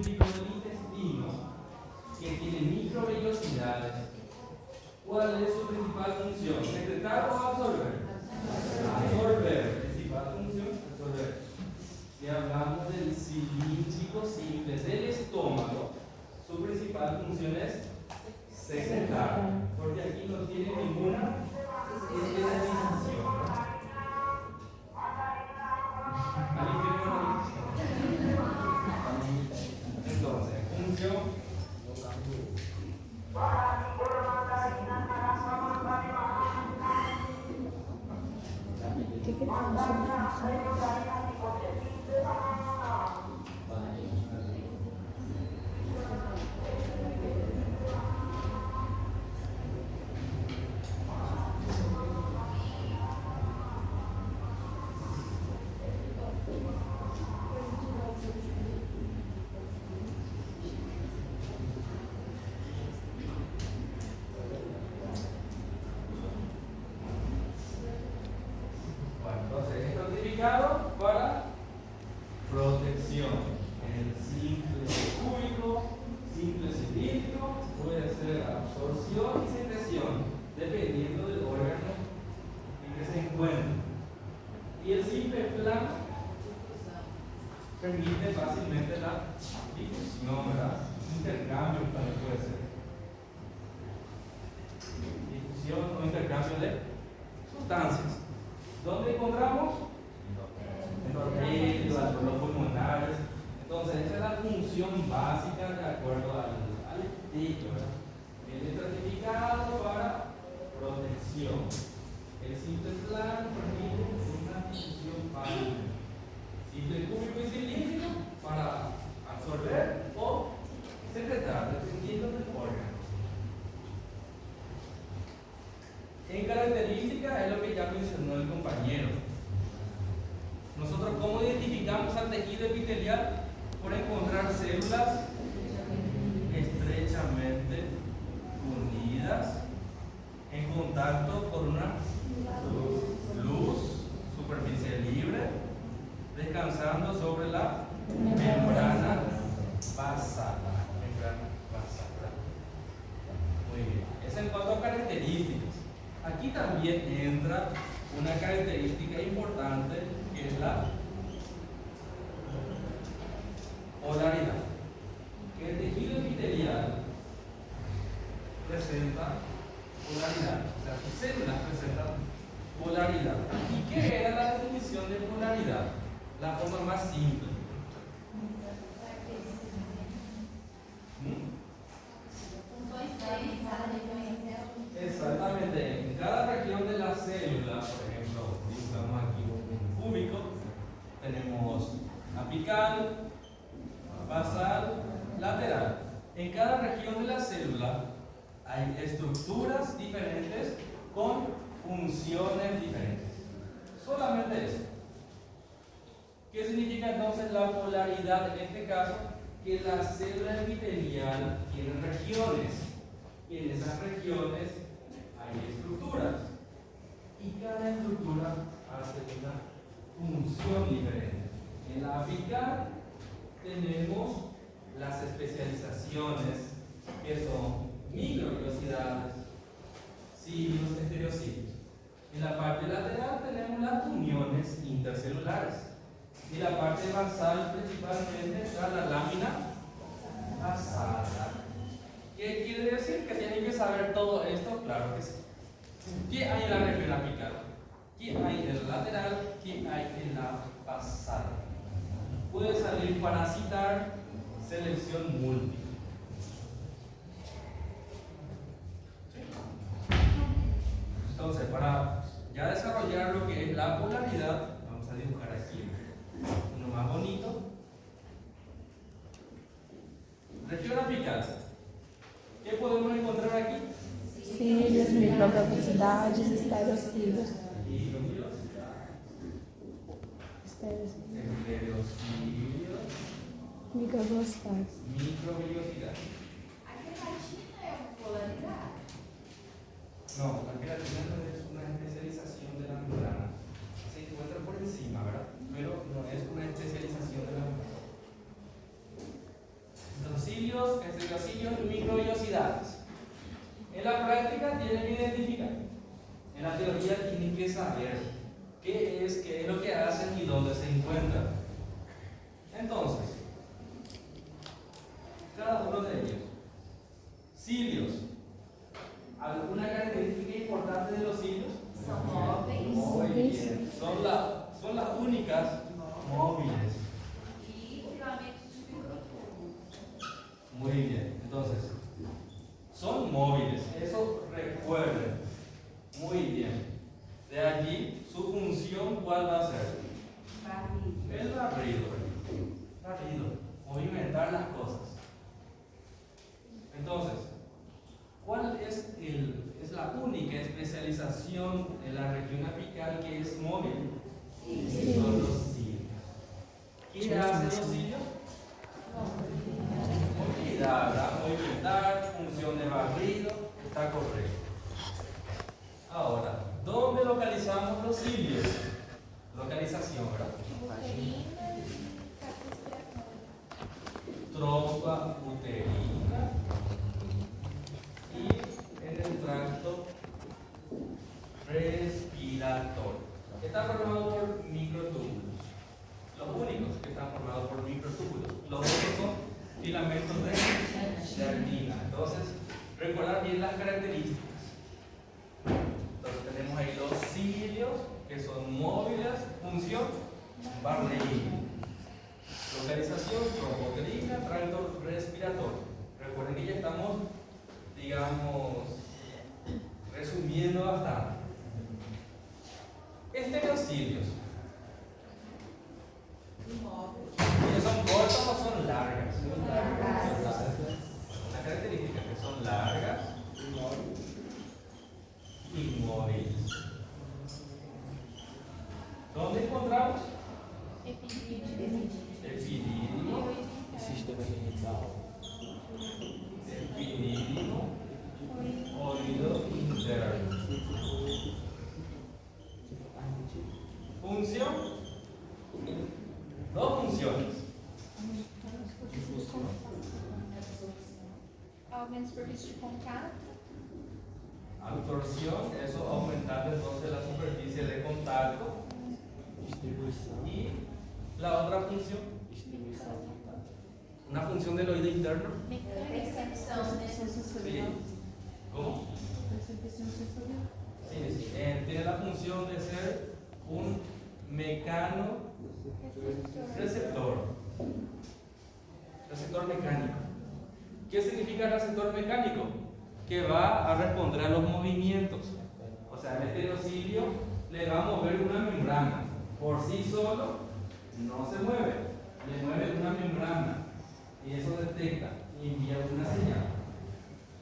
cilíndrico del intestino que tiene microvellosidades, ¿cuál es su principal función? ¿Secretar o absorber? Absorber. Principal función, absorber. Si hablamos del cilíndrico simple del estómago, su principal función es secretar, porque aquí no tiene ninguna esterilización. Entonces, función. ¿Qué quiere Entonces, es notificado para protección. El simple cúbico, simple cilíndrico, puede ser absorción y secreción, dependiendo del órgano en que se encuentre. Y el simple plano permite fácilmente la difusión, ¿verdad? Intercambio también puede ser. Difusión o intercambio de sustancias. ¿Dónde encontramos? En los arterios, los pulmonares. Entonces, esa es la función básica de acuerdo al estilo. El estratificado para protección. El simple plano permite una difusión fácil. Simple cúbico y cilíndrico para absorber o secretar, dependiendo del órgano. En características es lo que ya mencionó el compañero. Nosotros, ¿cómo identificamos al tejido epitelial? Por encontrar células estrechamente unidas en contacto con una luz, superficie libre, descansando sobre la membrana basal. Muy bien. Eso en cuanto a características. Aquí también entra una característica importante que es la polaridad. Que el tejido epitelial presenta polaridad, o sea, sus células presentan polaridad. ¿Y qué era la definición de polaridad? La forma más simple. Exactamente, en cada región de la célula, por ejemplo, dibujamos aquí un cúbico, tenemos apical, basal, lateral. En cada región de la célula hay estructuras diferentes con funciones diferentes. Solamente eso. ¿Qué significa entonces la polaridad? En este caso, que la célula epitelial tiene regiones. Y en esas regiones hay estructuras. Y cada estructura hace una función diferente. En la apical tenemos las especializaciones que son microvellosidades, cilios, estereocilios. En la parte lateral tenemos las uniones intercelulares. Y la parte basal principalmente está la lámina basal. ¿Qué quiere decir? Que tienen que saber todo esto. Claro que sí. ¿Qué hay en la región apical? ¿Qué hay en la lateral? ¿Qué hay en la basal? Puede salir parasitar, selección múltiple. Entonces, para ya desarrollar lo que es la polaridad, vamos a dibujar aquí uno más bonito. Región apical. ¿Qué podemos encontrar aquí? Cílios, microvellosidades, estereocílios. Estereocílios. Microvellosidades. Microvellosidades. A queratina é uma polaridade? No, la queratina no es una especialización de la membrana. Se encuentra por encima, ¿verdad? Pero no es una especialización de la membrana. cilios, estereocilios y microvellosidades. En la práctica tienen que identificar. En la teoría tienen que saber qué es lo que hacen y dónde se encuentran. Entonces, cada uno de ellos. Cilios. ¿Alguna característica importante de los cilios? São móveis Muy bien. Son las únicas móviles. e filamentos de microtubo. Muy bien. Entonces, son móviles. Eso recuerden. Muy bien. De allí, su función, ¿cuál va a ser? Barriga. El barrido. Barrido. Movimentar las cosas. Entonces, ¿cuál es la única especialización en la región apical que es móvil? Sí. Son los cilios. ¿Qué hacen los cilios? Movilidad, movimentar, función de barrido, está correcto. Ahora, ¿dónde localizamos los cilios? Localización, ¿verdad? Uterina e tracto respiratório. Trompa uterina y en el tracto respiratorio. Está formado por microtúbulos. Los únicos que están formados por microtúbulos. Los otros son filamentos de actina. Entonces, recordar bien las características. Entonces tenemos ahí los cilios, que son móviles, función, barrido. Localización, tromboterina, tracto respiratorio. Recuerden que ya estamos, digamos, resumiendo bastante. Estereocilios. ¿Ellos son cortos o son largas? Una característica que son largas y móviles. ¿Dónde encontramos? Epidídimo, epidídimo, oído interno. Función, dos funciones. Aumenta a superfície de contato. Absorción, eso aumentando entonces la superficie de contacto. Y la otra función, una función del oído interno. Percepção, né? Sí. ¿Cómo? Sí. Tiene la función de ser un mecano receptor. Receptor mecánico. ¿Qué significa receptor mecánico? Que va a responder a los movimientos. O sea, el estereocilio le va a mover una membrana. Por sí solo no se mueve. Le mueve una membrana. Y eso detecta y envía una señal.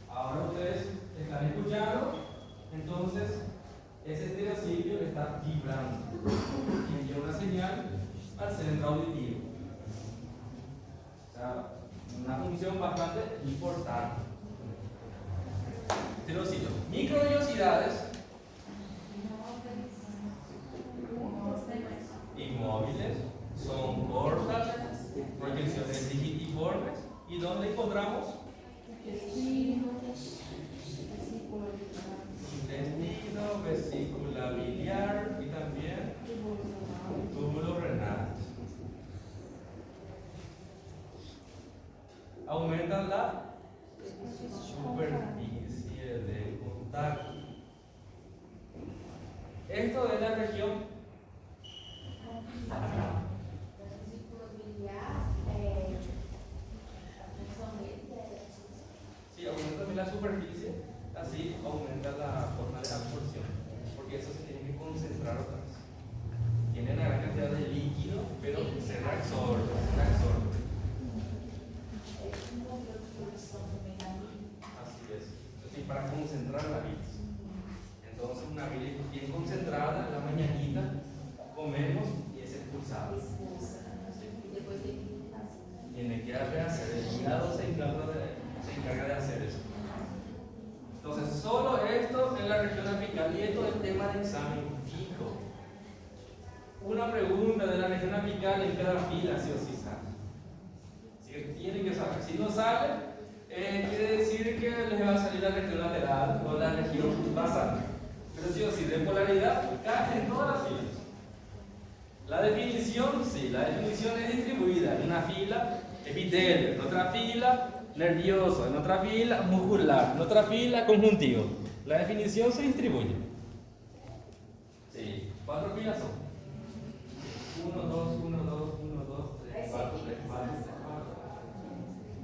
Ahora ustedes están escuchando. Entonces, ese estereocilio está vibrando. Y envía una señal al centro auditivo. O sea, una función bastante importante. Estereocilio. Microvellosidades inmóviles, son cortas, proyecciones digitiformes. ¿Y dónde encontramos? Intestino, vesícula biliar y también túbulos renales. Aumentan la superficie de contacto. Esto de la región sí, aumenta también la superficie, así aumenta la forma de absorción, porque eso se tiene que concentrar otra vez. Tiene una gran cantidad de líquido, pero se reabsorbe, Así es. Entonces, para concentrar la bilis. Entonces, una bilis bien concentrada, en la mañanita, comemos y es expulsada. Tiene que hacer, el hígado se encarga de hacer eso. Entonces, solo esto en la región apical, y esto es tema de examen fijo. Una pregunta de la región apical en cada fila, sí o sí, ¿sabes? Si tienen que saber. Si no sale, quiere decir que les va a salir la región lateral o la región basal. Pero sí o sí, de polaridad cae en todas las filas. La definición, sí, la definición es distribuida en una fila, epitelio, en otra fila, nervioso, en otra fila, muscular, en otra fila, conjuntivo. La definición se distribuye. Sí, 4 filas son. 1, 2, 1, 2, 1, 2, 3, 4, 3, 4, 4.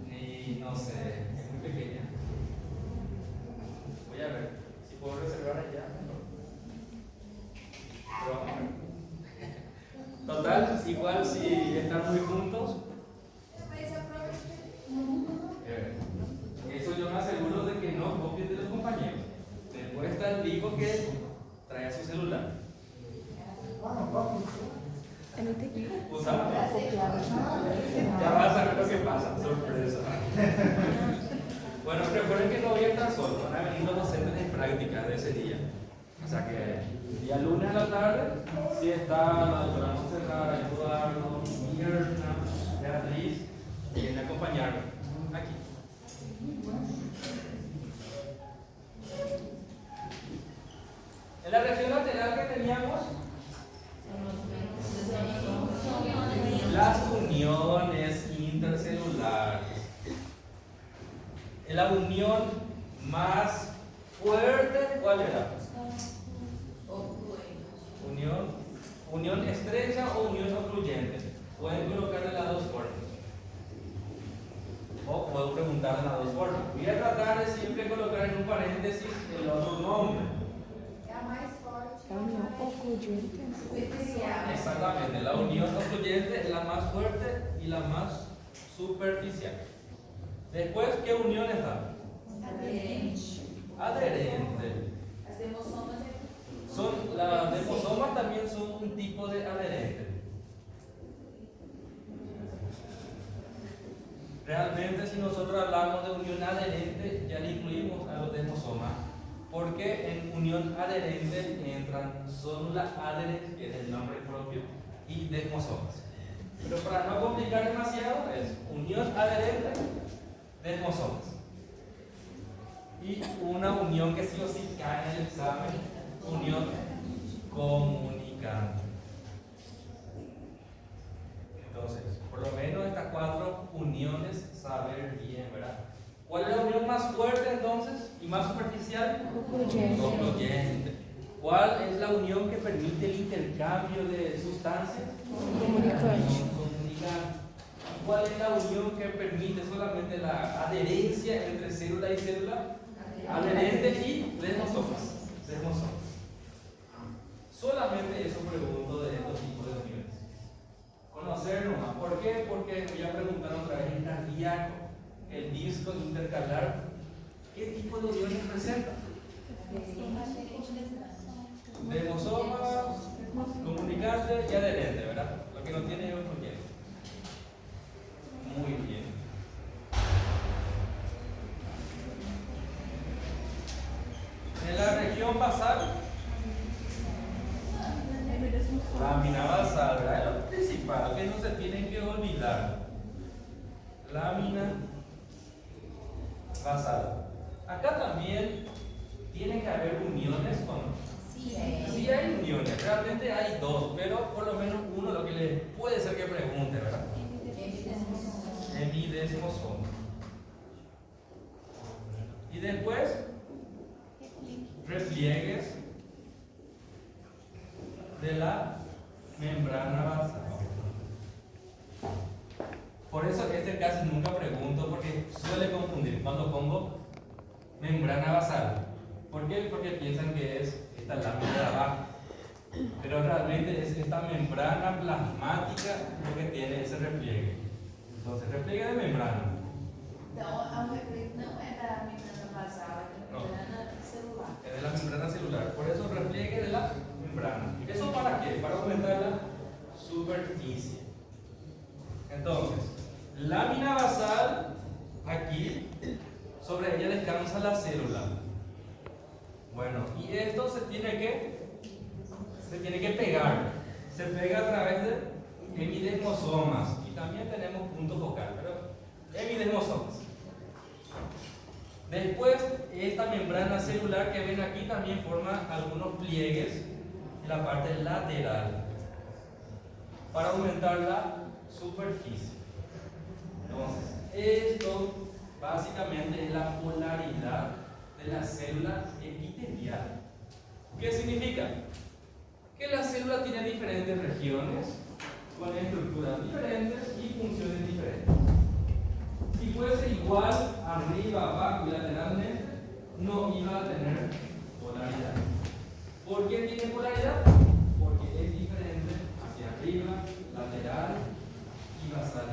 Y no sé, es muy pequeña. Voy a ver si puedo reservar allá. Pero vamos a ver. Total, igual si están muy juntos. Eso yo me aseguro de que no copien de los compañeros. Después está el tipo que trae su celular. Usa. Ya vas a saber lo que pasa, sorpresa. Bueno, recuerden que no voy a estar solo, van a venir los docentes de práctica de ese día. O sea que el día lunes a la tarde, si está la doctora Monserrat, Eduardo, Mirna, Beatriz, vienen a acompañarme aquí. En la región lateral que teníamos, las uniones intercelulares. La unión más fuerte, ¿cuál era? Unión estrecha o unión ocluyente. Pueden colocar en las dos formas. O puedo preguntar en las dos formas. Voy a tratar de siempre colocar en un paréntesis el otro nombre. La unión ocluyente. Exactamente, la unión ocluyente es la más fuerte y la más superficial. Después, ¿qué uniones da? Adherente. Las demosomas también son un tipo de adherente. Realmente, si nosotros hablamos de unión adherente, ya le incluimos a los demosomas, porque en unión adherente entran células adherentes, que es el nombre propio, y desmosomas. Pero para no complicar demasiado, es unión adherente, desmosomas. Y una unión que sí o sí cae en el examen, unión comunicante. Entonces, por lo menos estas 4 uniones saber bien, ¿verdad? ¿Cuál es la unión más fuerte entonces y más superficial? Ocluyente. ¿Cuál es la unión que permite el intercambio de sustancias? Comunicante. ¿Cuál es la unión que permite solamente la adherencia entre célula y célula? Adherente y desmosomas. Solamente eso pregunto de estos tipos de uniones. Conocer nomás. ¿Por qué? Porque voy a preguntar otra vez en cardíaco, el disco intercalar, ¿qué tipo de uniones presenta? Demosomas, comunicante y adherente, ¿verdad? Lo que no tiene es ocluyente. Muy bien. En la región basal, lámina basal, ¿verdad? Es lo principal que no se tienen que olvidar. Lámina basal. Acá también tiene que haber uniones o no. Sí hay uniones, realmente hay 2, pero por lo menos uno lo que le puede ser que pregunte, ¿verdad? Hemidesmosoma. Y después, repliegues de la membrana basal. Por eso este casi nunca pregunto, porque suele confundir cuando pongo membrana basal. ¿Por qué? Porque piensan que es esta lámina de abajo. Pero realmente es esta membrana plasmática lo que tiene ese repliegue. Entonces, repliegue de membrana. Es de la membrana celular. Por eso repliegue de la membrana. ¿Eso para qué? Para aumentar la superficie. Entonces, lámina basal, aquí, sobre ella descansa la célula. Bueno, y esto se tiene que pegar. Se pega a través de hemidesmosomas. Y también tenemos punto focal, pero epidermosomas. Después, esta membrana celular que ven aquí también forma algunos pliegues en la parte lateral para aumentar la superficie. Entonces, esto básicamente es la polaridad de la célula epitelial. ¿Qué significa? Que la célula tiene diferentes regiones con estructuras diferentes y funciones diferentes. Si fuese igual arriba, abajo y lateralmente, no iba a tener polaridad. ¿Por qué tiene polaridad? Porque es diferente hacia arriba, lateral y basal.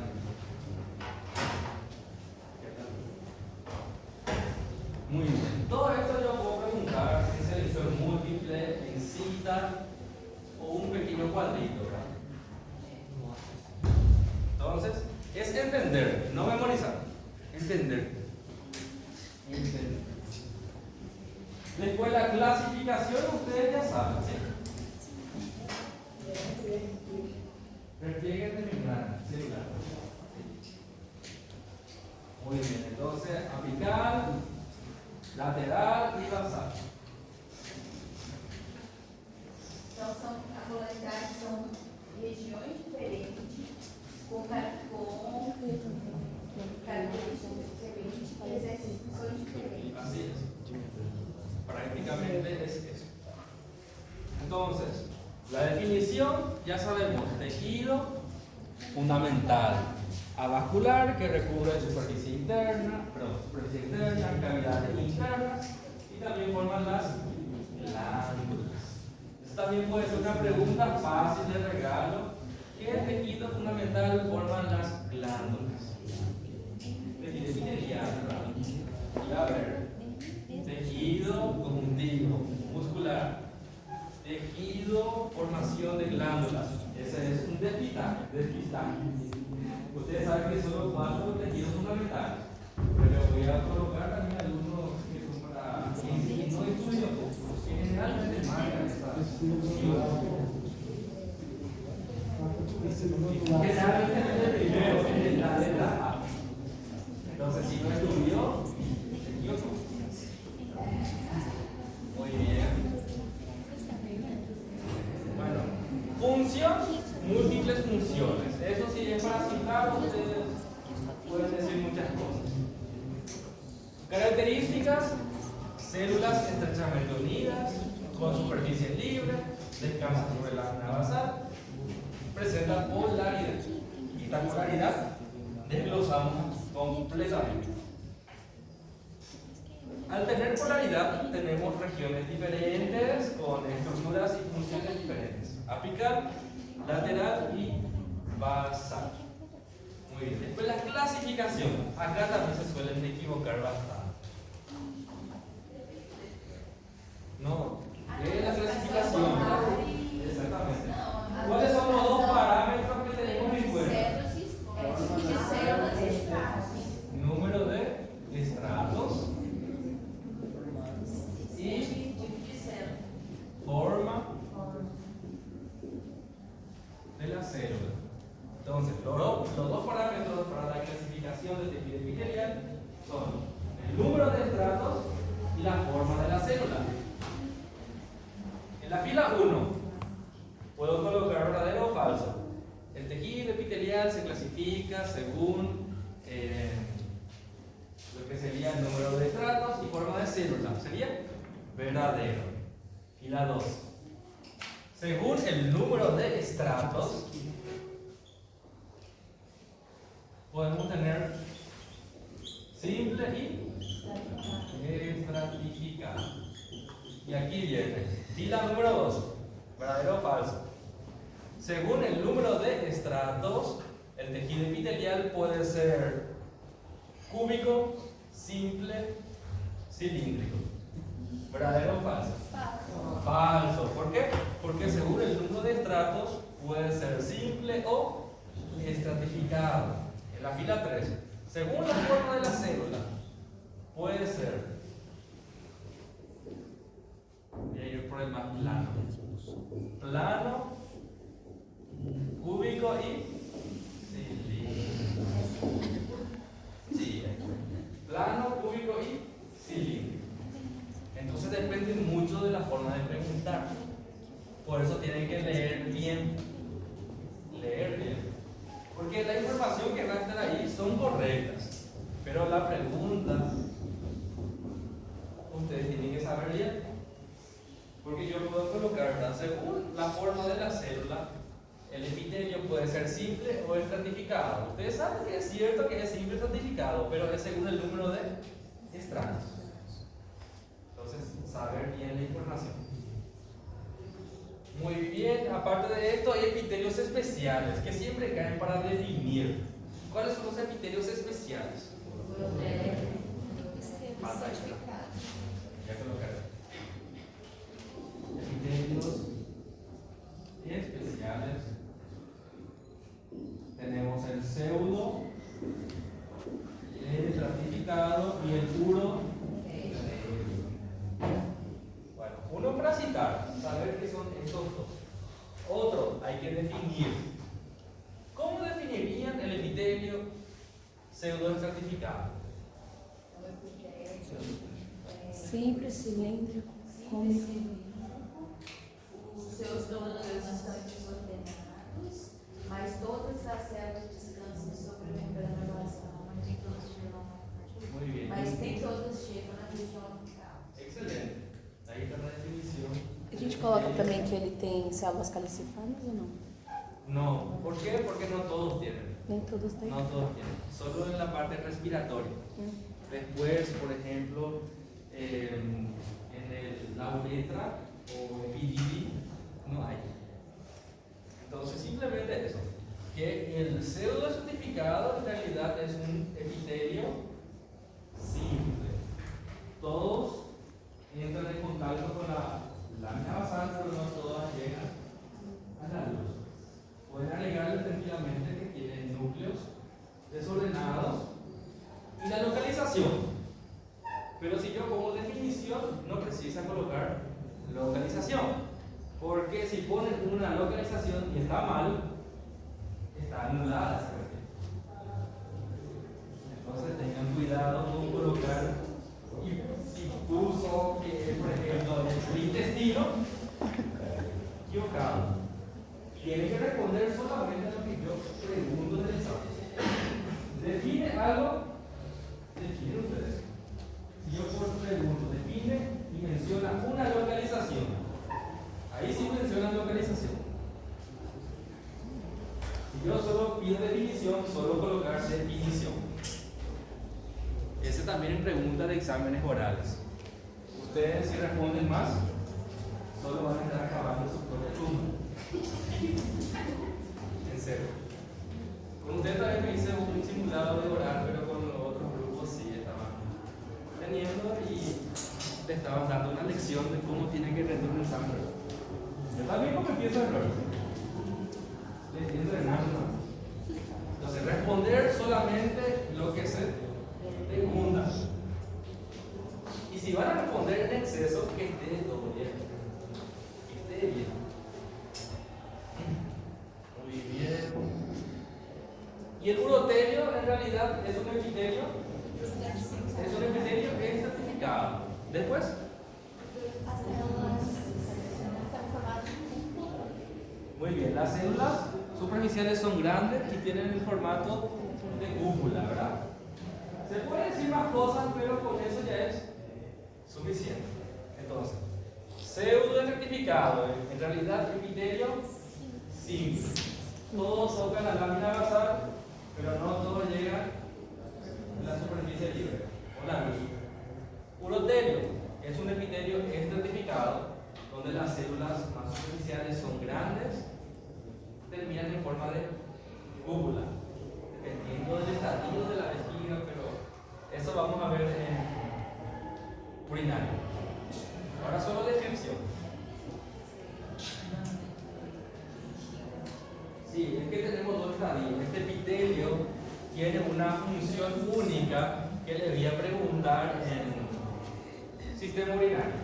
Muy bien. Todo esto yo puedo preguntar en selección múltiple, en cita o un pequeño cuadrito. Entonces, es entender, no memorizar. Entender. Entender. Después la clasificación, ustedes ya saben, ¿sí? Repliegues de membrana celular. Muy bien, entonces apical, lateral y basal. Então, a polaridade são regiões diferentes, com características diferentes, que exercem funções diferentes. Así es. Prácticamente es eso. Entonces, la definición ya sabemos: tejido fundamental avascular que recubre superficie interna, cavidades internas y también forman las glándulas. Esto también puede ser una pregunta fácil de regalo. ¿Qué tejido fundamental forman las glándulas? Tejido epitelial, ¿verdad? Y a ver, tejido conjuntivo, muscular, tejido, formación de glándulas. Ese es un despistaje. Ustedes saben que son los 4 tejidos fundamentales, pero voy a colocar también algunos que son para no estudio, que generalmente marcan esta generalmente el primero es la letra A. Entonces, si no estudió, muy bien. Bueno, función, múltiples funciones. Eso sí es para citar, ustedes pueden decir muchas cosas. Características: células estrechamente unidas, con superficie libre, descansan sobre la lámina basal, presenta polaridad. Esta polaridad desglosamos completamente. Al tener polaridad tenemos regiones diferentes con estructuras y funciones diferentes: apical, lateral y basal. Muy bien. Después la clasificación. Acá también se suelen equivocar bastante. No, ¿qué es la clasificación? Exactamente. ¿Cuáles son los dos parámetros que tenemos en cuenta? Células e estratos. Número de estratos y Tipo de célula. forma de la célula. Entonces, los dos parámetros para la clasificación del tejido epitelial son el número de estratos y la forma de la célula. En la fila 1 puedo colocar verdadero o falso. El tejido epitelial se clasifica según lo que sería el número de estratos y forma de célula. Sería verdadero. Fila 2. Según el número de estratos, podemos tener simple y estratificado. Y aquí viene fila número 2, verdadero o falso. Según el número de estratos, el tejido epitelial puede ser cúbico, simple, cilíndrico. ¿Verdadero o falso? Falso. ¿Por qué? Porque según el número de estratos puede ser simple o estratificado. En la fila 3, según la forma de la célula, puede ser, voy a ir por el más plano, plano, cúbico y cilíndrico. plano, cúbico y cilíndrico. Entonces depende mucho de la forma de preguntar. Por eso tienen que leer bien. Leer bien. Porque la información que va a estar ahí son correctas. Pero la pregunta, ustedes tienen que saber bien. Porque yo puedo colocar, ¿verdad? Según la forma de la célula, el epitelio puede ser simple o estratificado. Ustedes saben que es cierto que es simple estratificado, pero es según el número de estratos. Entonces, saber bien la información. Muy bien, aparte de esto, hay epitelios especiales que siempre caen para definir. ¿Cuáles son los epitelios especiales? Falta extra. Ya colocaré. Epitelios especiales. Tenemos el pseudo, el estratificado y el puro. Bueno, uno para citar, saber qué son estos dos. Otro, hay que definir. ¿Cómo definirían el epitelio pseudo estratificado? Simple, cilíndrico, cônico. Os seus núcleos estão desordenados, mas todas as células descansam sobre a membrana basal. Muy bien. Mas nem todas chegam na região apical. Excelente. Ahí está la definición. A gente coloca também que ele tem células caliciformes ou não? No. ¿Por qué? Porque no todos tienen. Nem todos têm. No todos tienen. Solo en la parte respiratoria. Después, por ejemplo, en la uretra o epididis no hay. Entonces, simplemente eso. Que el pseudo estratificado en realidad es un epitelio simple. Todos entran en contacto con la lámina basal, pero no todas llegan a la luz. Pueden agregarle tranquilamente que tienen núcleos desordenados y la localización. Pero si yo pongo definición, no precisa colocar localización. Porque si ponen una localización y está mal, está anulada esa cuestión. Entonces tengan cuidado con colocar, y si puso que, por ejemplo, el intestino, equivocado. Tiene que responder solamente a lo que yo pregunto en el examen. Define algo, definen ustedes. Si yo pregunto, define y menciona una localización. Ahí sí menciona localización. Si yo solo pido definición, solo colocar definición. Ese también es pregunta de exámenes orales. Ustedes si responden más, solo van a estar acabando su propia turno. En serio. Con usted también me hice un simulado de oral, pero con los otros grupos sí estaban teniendo y le estaban dando una lección de cómo tienen que rendir un examen. Yo también cometí ese error. Le estoy entrenando. Entonces, responder solamente lo que se pregunta. Y si van a responder en exceso, que esté todo bien. Que esté bien. Muy bien. Y el urotelio en realidad es un epitelio. Es un epitelio estratificado. Después. As células estão formadas em cúpula. Muy bien, las células superficiales son grandes y tienen el formato de cúpula, ¿verdad? Se puede decir más cosas, pero con eso ya es suficiente. Entonces, pseudo estratificado, en realidad epitelio simple. Todos tocan la lámina basal, pero no todos llegan a la superficie libre o la luz. Urotelio es un epitelio estratificado donde las células más superficiales son grandes, terminan en forma de cúpula, dependiendo del estadio de la vejiga, pero eso vamos a ver en urinario. Ahora solo descripción. Sí, es que tenemos dos estadios. Este epitelio tiene una función única que le voy a preguntar en sistema urinario.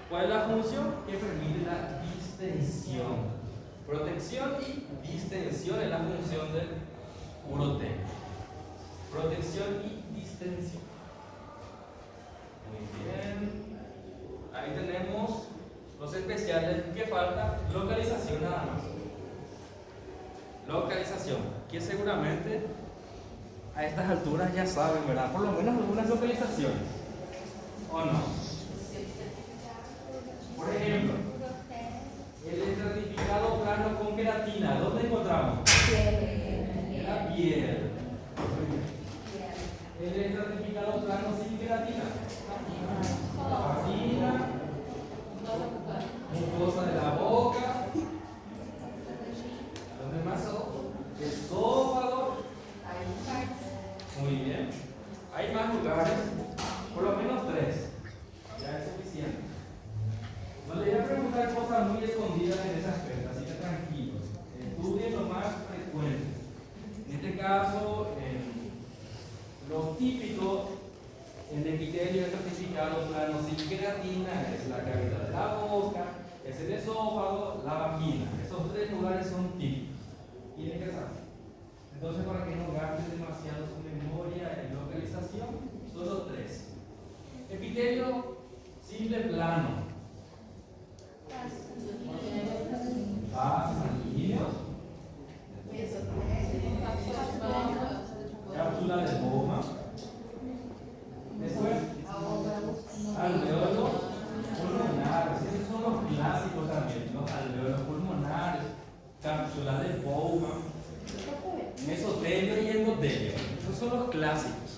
¿Cuál es la función? Que permite la distensión. Protección y distensión es la función del urotelio. Protección y distensión. que seguramente a estas alturas ya saben, ¿verdad? Por lo menos algunas localizaciones. ¿O no? Por ejemplo, el estratificado plano con queratina, ¿dónde encontramos? En la piel. El estratificado plano sin queratina. La vagina, mucosa de la boca. ¿Dónde más? Esófago. Muy bien. Hay más lugares, por lo menos 3. Ya es suficiente. No le voy a preguntar cosas muy escondidas en ese aspecto, así que tranquilos. Estudien lo más frecuente. En este caso, lo típico en el epitelio estratificado plano sin queratina es la cavidad de la boca, es el esófago, la vagina. Esos 3 lugares son típicos. Tienen que saber. Entonces, para que no gasten demasiado su memoria en localización, solo 3. Epitelio simple plano. Vasos sanguíneos. Cápsula de Bowman. Después, alveolos pulmonares. Esos son los clásicos también. Los alveolos pulmonares. Cápsula de Bowman. Mesotelio y endotelio. Esos son los clásicos.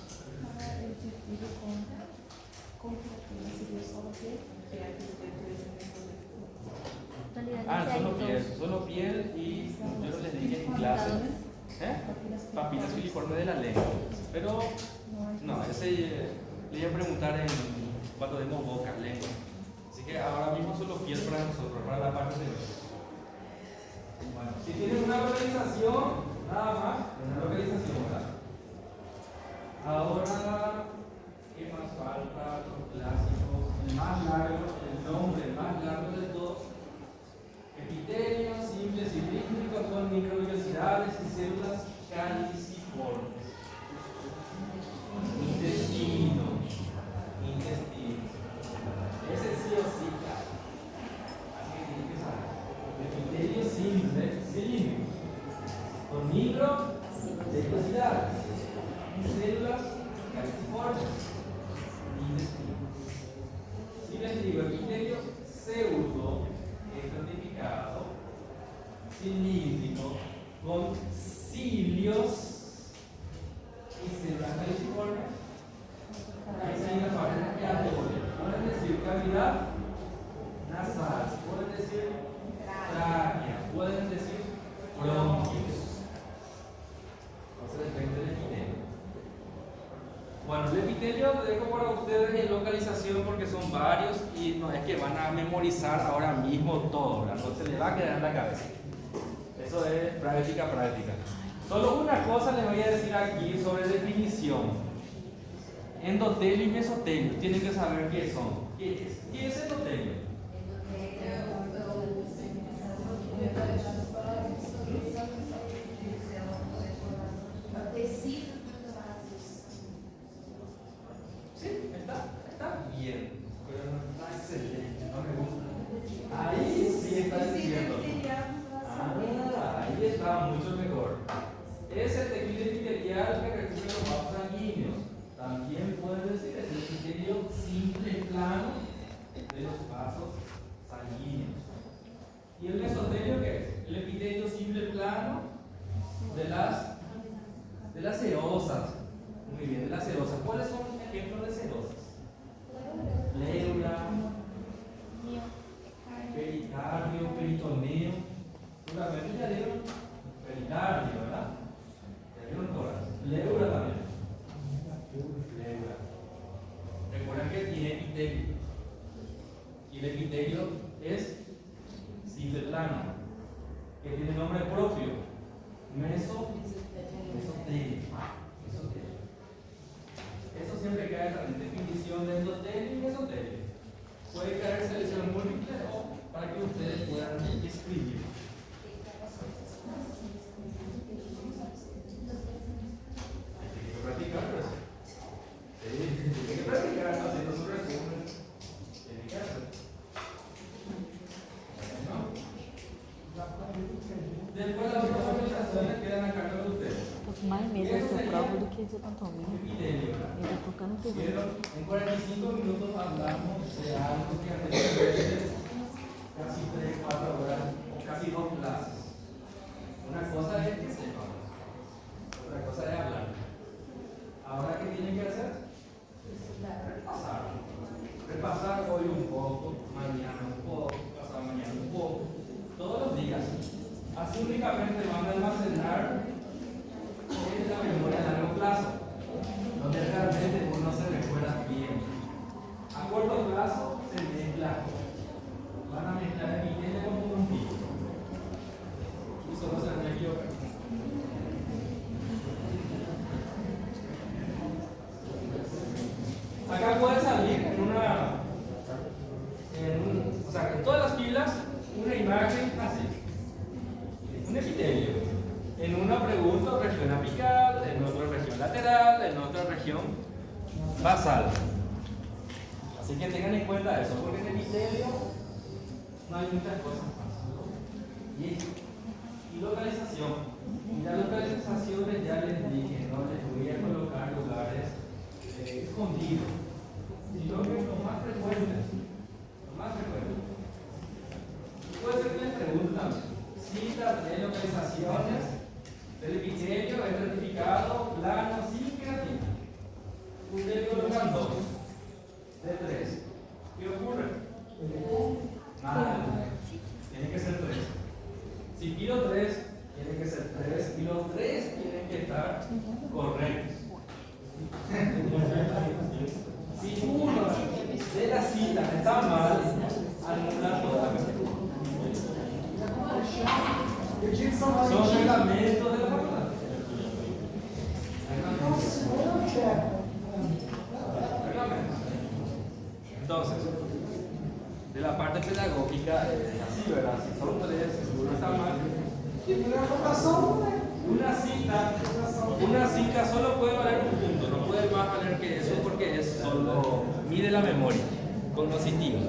Solo piel y yo les dije en clase. Papilas filiformes de la lengua. Pero no, ese le voy a preguntar cuando demos boca, lengua. Así que ahora mismo solo piel para nosotros, para la parte de hoy. Bueno, si tienen una localización, nada más, una localización, ¿verdad? Ahora, ¿qué más falta? Los clásicos, el más largo, el nombre más largo de todos. Epitelio simple cilíndrico con microvellosidades y células caliciformes. Intestino. Ese sí o sí, claro. Así que tienen que saber. Epitelio simple cilíndrico con microvellosidades y células caliciformes. Intestino. Si les digo epitelio pseudo estratificado, cilíndrico, con cilios y células caliciformes, ahí se la palabra que adoren. Pueden decir cavidad nasal, pueden decir tráquea, pueden decir bronquios. Entonces depende del epitelio. Bueno, el epitelio lo dejo para ustedes en localización porque son varios y no es que van a memorizar ahora mismo todo, ¿verdad? No se les va a quedar en la cabeza. Eso es práctica. Solo una cosa les voy a decir aquí sobre definición. Endotelio y mesotelio, tienen que saber qué son. ¿Qué es endotelio? Sí, está bien, pero no está excelente, no me gusta. Ahí sí está diciendo. Ahí está mucho mejor. Es el tejido epitelial que recubre los vasos sanguíneos. También pueden decir es el epitelio simple plano de los vasos sanguíneos. ¿Y el mesotelio qué es? El epitelio simple plano de las serosas. Muy bien, de las serosas. ¿Cuáles son ejemplos de serosas? Pleura, pericardio, peritoneo. Seguramente ya dieron pericardio, ¿verdad? Ya dieron todas. Pleura también. Pleura. Recuerden que tiene epitelio. Y el epitelio es simple plano, que tiene nombre propio. Mesotelio. Eso siempre cae en definición de endotelio y mesotelio. Puede caer selección múltiple o para que ustedes puedan escribir. Hay que practicar eso. Hay que practicar haciendo su resumen. Tiene que hacer. ¿No? Después las otras organizaciones quedan a cargo de ustedes. ¿Vieron? En 45 minutos hablamos de algo que anteriormente casi 3, 4 horas o casi 2 clases. Una cosa es que sepan, otra cosa es hablar. Ahora, ¿qué tienen que hacer? Repasar. Repasar hoy un poco, mañana un poco, pasado mañana un poco, todos los días. Así únicamente van a almacenar en la memoria a largo plazo, donde realmente uno se recuerda bien. A corto plazo se mezcla. Van a mezclar el billete con un pico. Y solo se van a equivocar. Acá puede salir o sea, en todas las filas, una imagen así. Un epitelio. En una pregunta, región apical, en otra región lateral, en otra región basal. Así que tengan en cuenta eso, porque en el epitelio no hay muchas cosas más. Y localización. Y las localizaciones ya les dije, no les voy a colocar lugares escondidos, sino que los más frecuentes. Puede ser que les preguntan citas de localizaciones del epitelio estratificado, plano, sin queratina. Ustedes colocan 2 de 3. ¿Qué ocurre? Nada. Tiene que ser 3. Si pido 3, tiene que ser 3 y los 3 tienen que estar correctos. Si uno de las citas está mal, anular toda. Son reglamentos de la facultad. Reglamentos. Entonces, de la parte pedagógica, así, ¿verdad? Si son 3, seguro está mal. Una cita solo puede valer un punto, no puede más valer que eso porque es solo, mide la memoria cognitiva.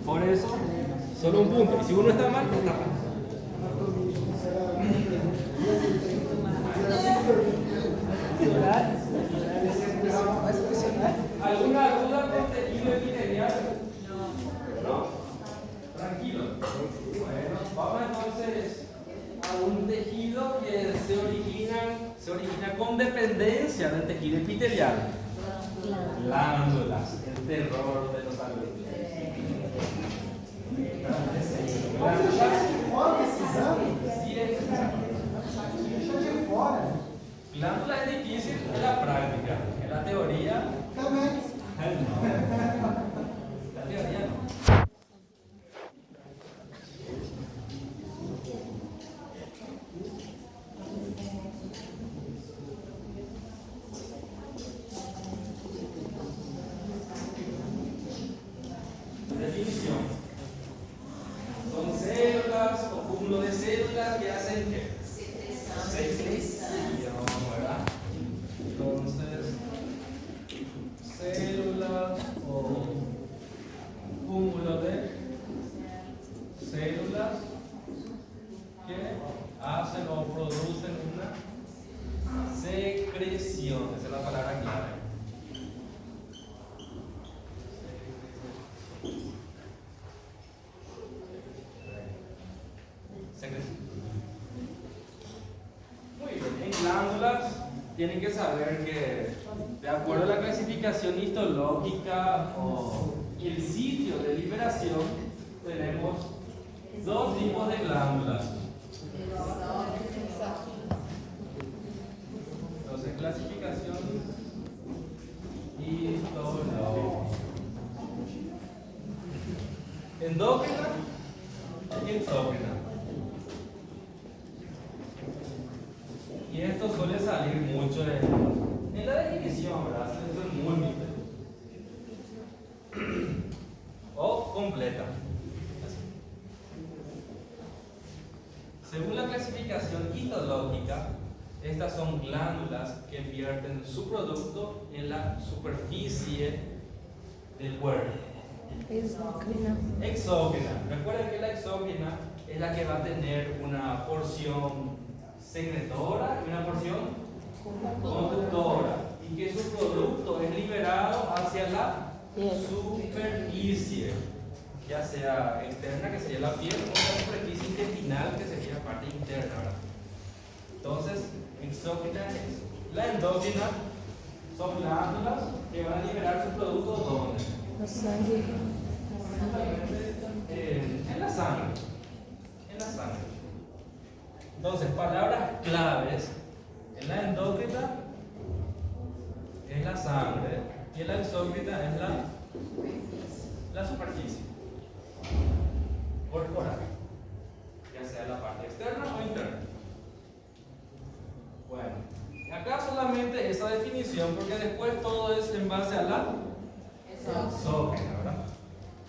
Por eso, solo un punto. Y si uno está mal, está mal. ¿Alguna duda con tejido epitelial? ¿No? Tranquilo. Bueno, vamos entonces a un tejido que se origina con dependencia del tejido epitelial. Glándulas, el terror de los alumnos. Glándula es difícil en la práctica, en la teoría. También. La teoría no. Definición. Son células o cúmulo de células que hacen ¿qué? Secreción, ¿verdad? Entonces, células o cúmulo de células que hacen o producen una secreción. Esa es la palabra clave. Muy bien, en glándulas tienen que saber que de acuerdo a la clasificación histológica o el sitio de liberación tenemos 2 tipos de glándulas. Entonces, clasificación histológica. Endógena y exógena. Y esto suele salir mucho en la definición, ¿verdad? Es múltiple o completa. Según la clasificación histológica, estas son glándulas que vierten su producto en la superficie del cuerpo. Exógena. Recuerden que la exógena es la que va a tener una porción secretora y una porción conductora, y que su producto es Bien. superficie, ya sea externa, que sería la piel, o la superficie intestinal, que sería la parte interna, ¿verdad? Entonces, exócrina es la endócrina, son glándulas que van a liberar sus productos ¿dónde? No sangue. En la sangre. En la sangre. Entonces, palabras claves en la endócrina es la sangre y en la exócrina es la superficie corporal, ya sea la parte externa o interna. Bueno, acá solamente esa definición, porque después todo es en base a la exócrina, ¿verdad?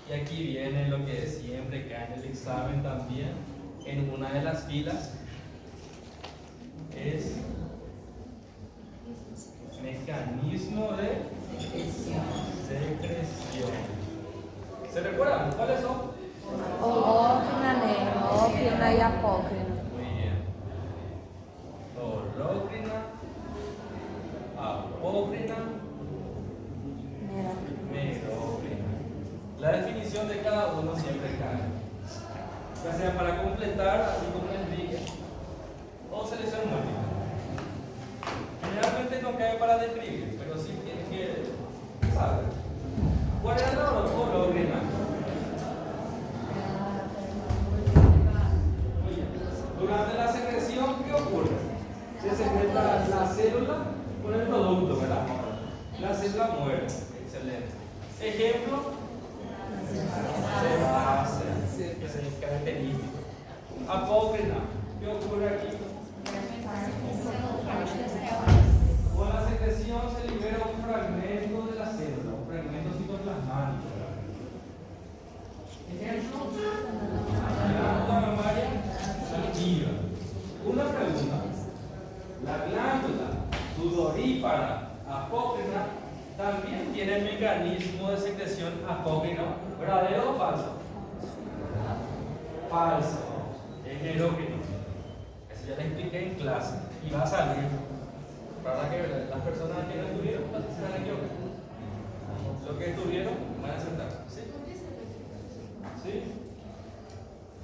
Y aquí viene lo que siempre cae en el examen también, en una de las filas, es mecanismo de secreción. ¿Se recuerdan cuáles son? Holócrina, neócrina y apócrina. Muy bien. Holócrina, apócrina, Mira. merócrina. La definición de cada uno siempre cae. Ya sea para completar, así como Enrique, o selección múltiple. Generalmente no cae para describir, pero sí tiene que saber. ¿Cuál era la holócrina? Muy bien. Durante la secreción, ¿qué ocurre? Se secreta la célula con el producto, ¿verdad? La célula muere. Excelente. Ejemplo, sebácea, que es característico. Apócrina, ¿qué ocurre aquí? Con la secreción se libera un fragmento de la célula, un fragmento citoplasmático. Ejemplo, glándula mamaria activa. Una pregunta: la glándula sudorípara apócrina también tiene mecanismo de secreción apócrino, ¿verdadero o falso? Falso. Es merócrino. Eso ya le expliqué en clase y va a salir. Para que las personas que no estuvieron se van a equivocar. Los que estuvieron van a acertar. ¿Sí? ¿Sí?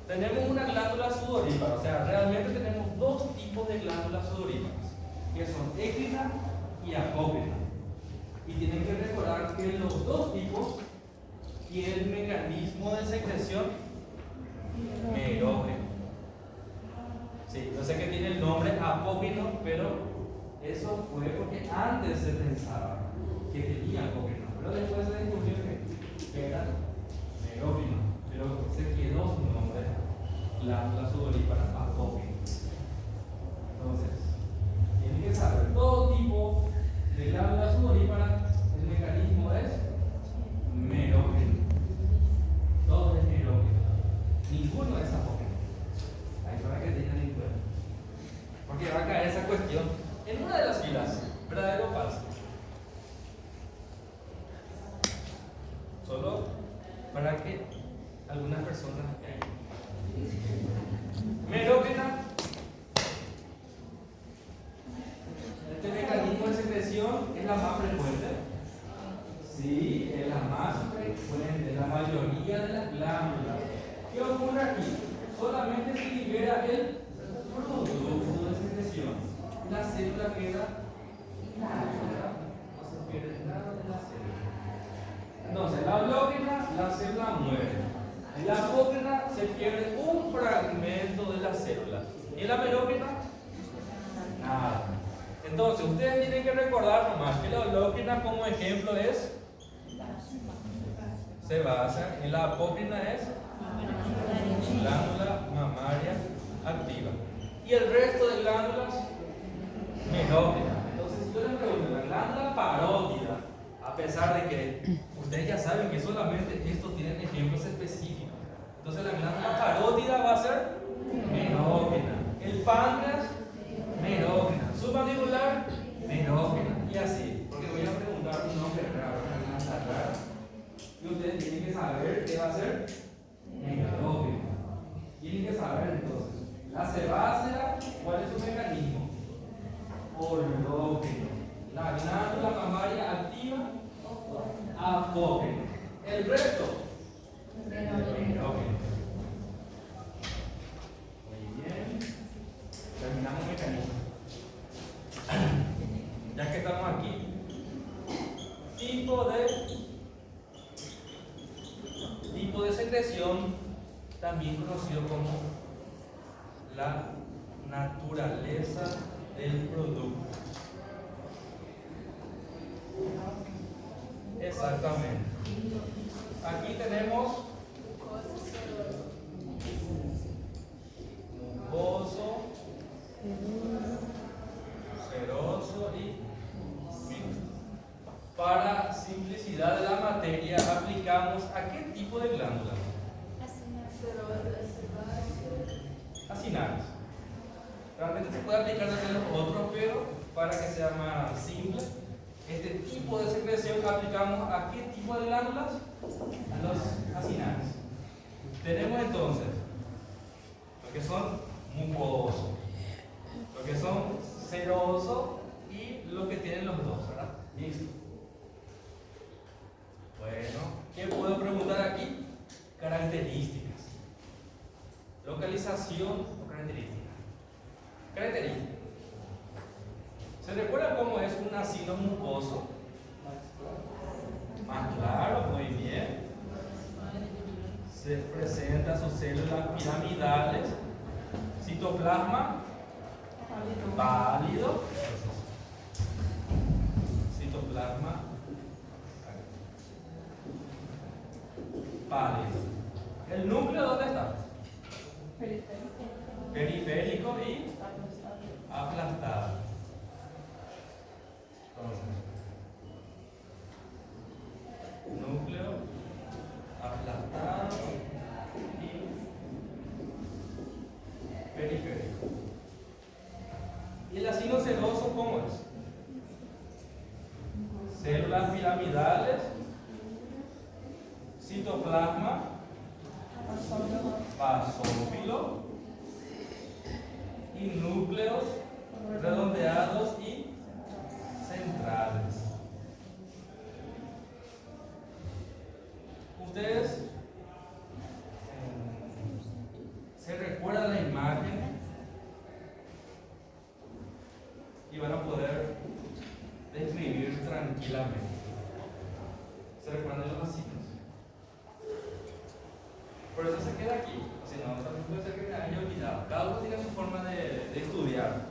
Tenemos una glándula sudorípara, o sea, realmente tenemos dos tipos de glándulas sudoríparas, que son écrina y apócrina. Y tienen que recordar que los dos tipos tienen mecanismo de secreción merócrino. Sí, yo sé que tiene el nombre apócrino, pero eso fue porque antes se pensaba que tenía apócrino, pero después se descubrió que era merócrino, pero se quedó su nombre, glándula sudorípara apócrina. Entonces, tienen que saber, todo tipo de glándula sudorípara, el mecanismo es merócrino. Todo es merócrino. Ninguno es apócrino. Ahí para que tengan en cuenta. Porque va a caer esa cuestión en una de las filas, ¿verdadero o falso? Solo para que algunas personas caigan. Merócrina. Este mecanismo de secreción es la más frecuente. Sí, es la más frecuente. La mayoría de las glándulas. ¿Qué ocurre aquí? Solamente se libera el producto de secreción. La célula queda inactiva, no se pierde nada de la célula. Entonces, la holócrina, la célula muere. En la apócrina se pierde un fragmento de la célula. ¿Y en la merócrina? Nada. Entonces, ustedes tienen que recordar nomás que la holócrina como ejemplo es sebácea, y la apócrina es glándula mamaria activa. Y el resto de glándulas merócrina. Entonces, si yo les pregunto, la glándula parótida, a pesar de que ustedes ya saben que solamente estos tienen ejemplos específicos, entonces la glándula parótida va a ser merócrina. El páncreas, merócrina. Submandibular, merócrina. Y así, porque voy a preguntar un nombre raro, una glándula rara, y ustedes tienen que saber qué va a ser merócrina. Tienen que saber entonces, la sebácea, ¿cuál es su mecanismo? Holócrino. La glándula mamaria activa, apócrina. Ok. El resto. Ok. Muy bien. Terminamos mecanismo. Ya que estamos aquí, tipo de secreción, también conocido como la naturaleza del producto. Exactamente. Aquí tenemos mucoso, seroso y mixto. Para simplicidad de la materia, aplicamos ¿a qué tipo de glándula? Acinares. Realmente se puede aplicar también los otros, pero para que sea más simple, este tipo de secreción aplicamos ¿a qué tipo de glándulas? A los acinares. Tenemos entonces lo que son mucosos, lo que son serosos y lo que tienen los dos, ¿verdad? Listo. Bueno, ¿qué puedo preguntar aquí? Características. Localización o característica. Característica. ¿Se recuerda cómo es un ácido mucoso? Más claro, muy bien. Se presenta sus células piramidales, citoplasma pálido, citoplasma pálido. ¿El núcleo dónde está? Periférico y aplastado. Entonces, núcleo aplastado y periférico. ¿Y el ácido seroso cómo es? Células piramidales, citoplasma basófilo y núcleos redondeados y centrales. Ustedes se recuerdan la imagen y van a poder describir tranquilamente. ¿Se recuerdan de los vasitos? Por eso se queda aquí. Si no, también puede ser que me haya olvidado. Cada uno tiene su forma de estudiar,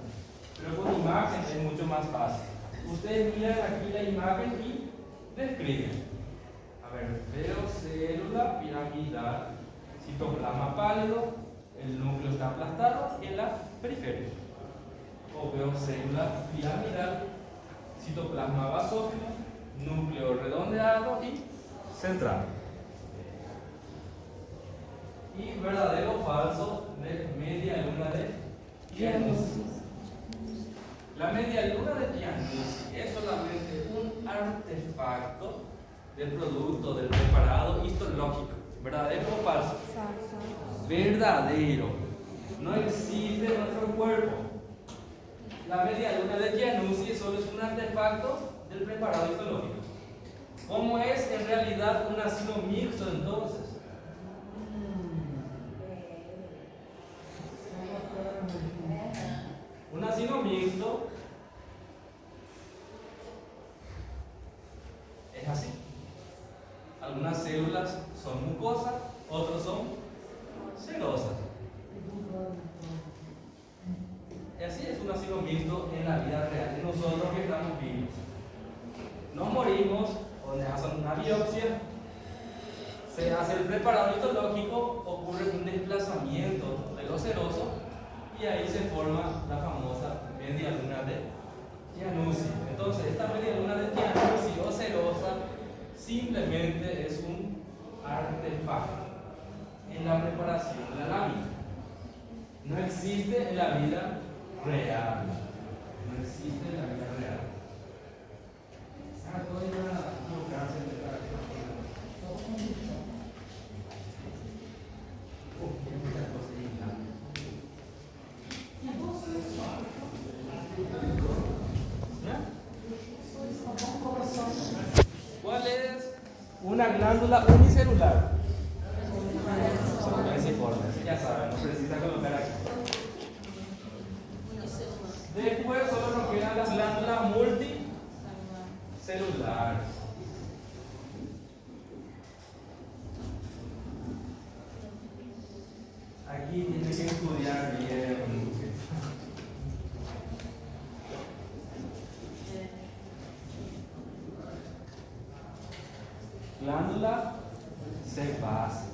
pero con imagen es mucho más fácil. Ustedes miran aquí la imagen y describen. A ver, veo célula piramidal, citoplasma pálido, el núcleo está aplastado y en la periferia. O veo célula piramidal, citoplasma basófilo, núcleo redondeado y central. Y verdadero o falso de media luna de Giannuzzi. La media luna de Giannuzzi es solamente un artefacto del producto, del preparado histológico. ¿Verdadero o falso? Verdadero. No existe en nuestro cuerpo. La media luna de Giannuzzi solo es un artefacto del preparado histológico. ¿Cómo es en realidad un ácido mixto entonces? Un ácido mixto es así. Algunas células son mucosas, otras son serosas. Y así es un ácido mixto en la vida real de nosotros que estamos vivos. Nos morimos o nos hacen una biopsia, se hace el preparado histológico, ocurre un desplazamiento de lo seroso y ahí se forma la famosa media luna de Giannuzzi. Entonces, esta media luna de Giannuzzi o serosa simplemente es un artefacto en la preparación de la lámina. No existe en la vida real. No existe en la vida real. Todo iba a equivocarse en el carácter. una glándula unicelular. Son pensiformes, ya saben, no precisa colocar aquí. Después solo nos quedan las glándulas multicelulares. Aquí tiene que estudiar bien. Glándula sebácea.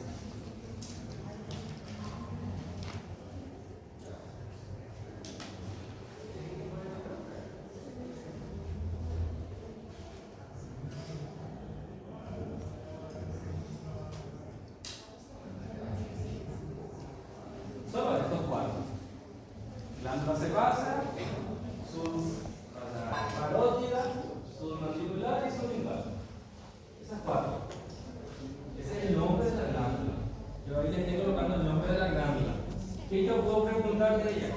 Solo estos cuatro. Glándula sebácea, subparótida, submandibular y sublingual. Esas cuatro. Ese es el nombre de la glándula. Yo ahí le estoy colocando el nombre de la glándula. ¿Qué yo puedo preguntar de ella?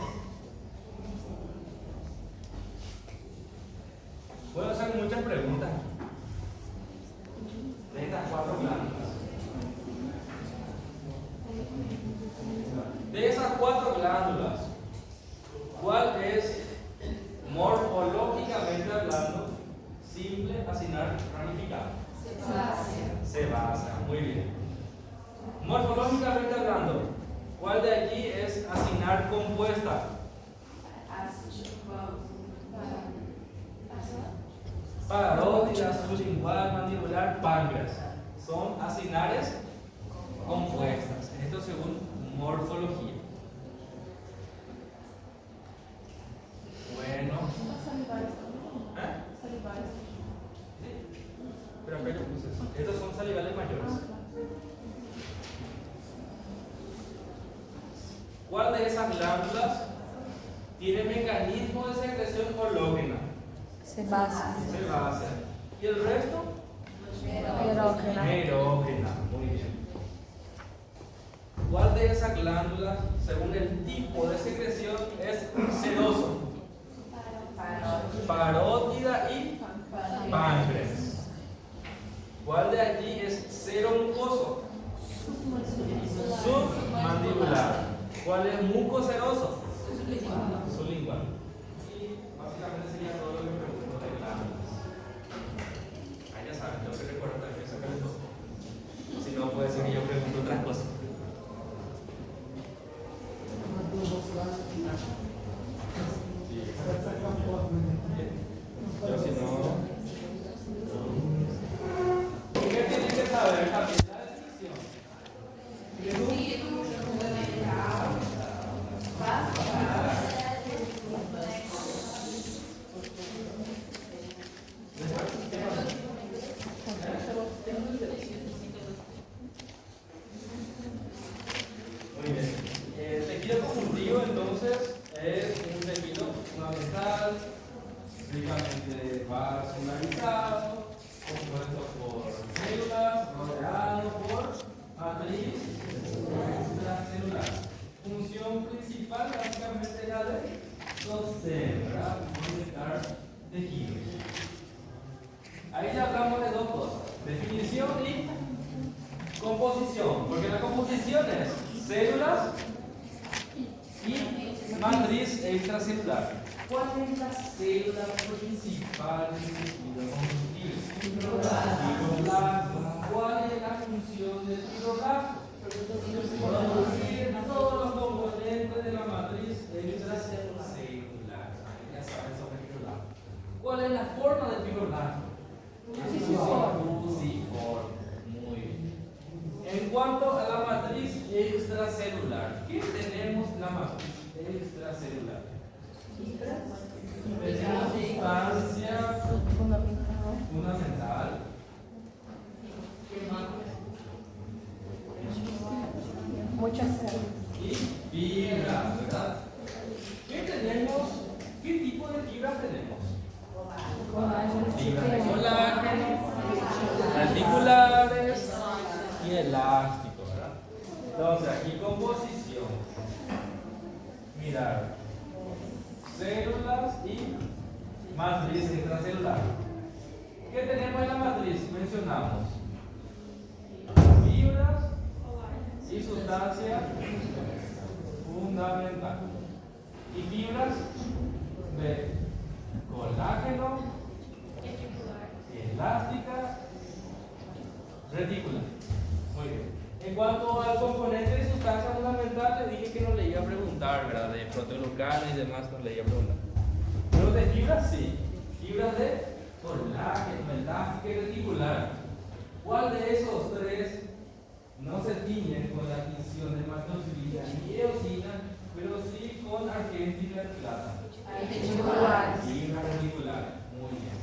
Puedo hacer muchas preguntas de estas cuatro glándulas. De esas cuatro glándulas, ¿cuál es morfológicamente hablando simple, acinar, ramificado? Sebácea, muy bien. Morfológicamente hablando, ¿cuál de aquí es acinar compuesta? Parótida, sublingual, mandibular, páncreas. Son acinares compuestas. Esto según morfología. Bueno. Sí. Pero acá yo puse eso. Estos son salivales mayores. ¿Cuál de esas glándulas tiene mecanismo de secreción hológena? Sebácea. Sebácea. ¿Y el resto? Erógena. Erógena. Muy bien. ¿Cuál de esas glándulas, según el tipo de secreción, es seroso? Parótida y páncreas. ¿Cuál de allí es seromucoso? Submandibular. ¿Cuál es mucoseroso? Sublingual. Y básicamente sería todo lo que pregunto de glándulas. Ahí ya saben, yo se recuerdo también sacar todo. Si no, puede ser que yo pregunte otras cosas. Yo si no. ¿Qué tienen que saber también? La definición. Muy bien. El tejido conjuntivo entonces es un tejido fundamental, ricamente vascularizado, compuesto por células, rodeado por matriz extracelular. Función principal básicamente la de sostener, ¿verdad? Conectar tejidos. Ahí ya hablamos de dos cosas, definición y composición, porque la composición es células y matriz extracelular. ¿Cuál es la célula principal del tejido conjuntivo? Fibroblasto. ¿Cuál es la función del fibroblasto? Producir todos los componentes de la matriz extracelular. Ya saben sobre el fibroblasto. ¿Cuál es la forma del fibroblasto? Fusiforme. Muy bien. En cuanto a la matriz extracelular, ¿qué tenemos en la matriz extracelular? Tenemos sustancia fundamental. ¿Qué más? Muchas células. Y fibras, ¿verdad? ¿Qué tenemos? ¿Qué tipo de fibras tenemos? Fibras de colágeno, articulares y elástico, ¿verdad? Entonces, aquí composición. Mirar. Células y matriz extracelular. ¿Qué tenemos en la matriz? Mencionamos y sustancia fundamental. Y fibras de colágeno, elástica, retícula. Muy bien. En cuanto al componente de sustancia fundamental, le dije que no le iba a preguntar, ¿verdad? De proteoglucano y demás no le iba a preguntar. Pero de fibras sí. Fibras de colágeno, elástica y reticular. ¿Cuál de esos tres no se tiñen con la tinción de maltodextrina y eosina, pero sí con argentina y plata? Reticulares. Fibra reticular. Muy bien.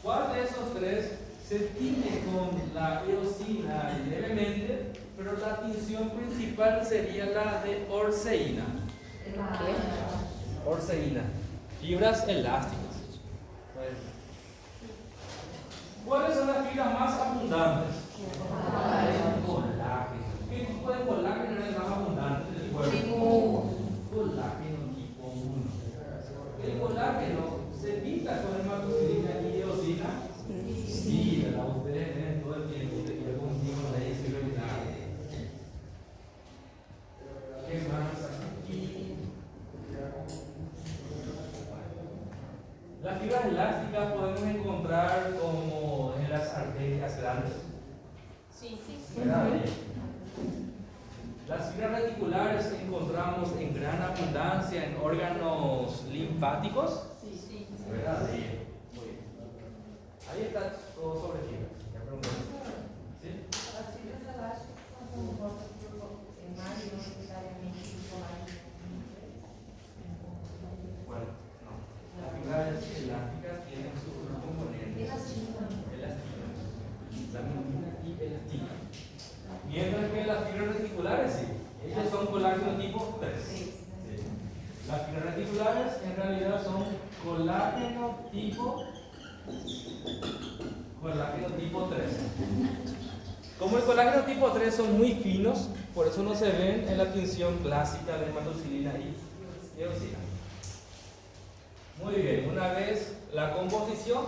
¿Cuál de esos tres se tiñe con la eosina levemente, pero la tinción principal sería la de orseína? ¿Qué? Orseína. Fibras elásticas. ¿Cuáles son las fibras más abundantes? El colágeno. ¿Qué tipo de colágeno es el más abundante del cuerpo? Colágeno tipo 1. ¿El colágeno se pinta con hematoxilina y eosina? Sí, ¿verdad? Ustedes ven todo el tiempo que yo contigo le dice verdad. ¿Qué más aquí? Las fibras elásticas podemos encontrar como en las arterias grandes. Sí. ¿Verdad? Las fibras reticulares encontramos en gran abundancia en órganos linfáticos. Sí. ¿Verdad? Muy bien. Ahí está todo sobre fibras. ¿Ya pregunté? ¿Sí? As fibras elásticas são compostas por mais não necessariamente de colágeno. Bueno, no. Las fibras elásticas tienen sus componentes. Elastina. Laminina y elastina. Mientras que las fibras reticulares sí. Ellas son colágeno tipo 3. Sí. Las fibras reticulares en realidad son colágeno tipo 3. Como el colágeno tipo 3 son muy finos, por eso no se ven en la tinción clásica de hematoxilina y eosina. Muy bien, una vez la composición,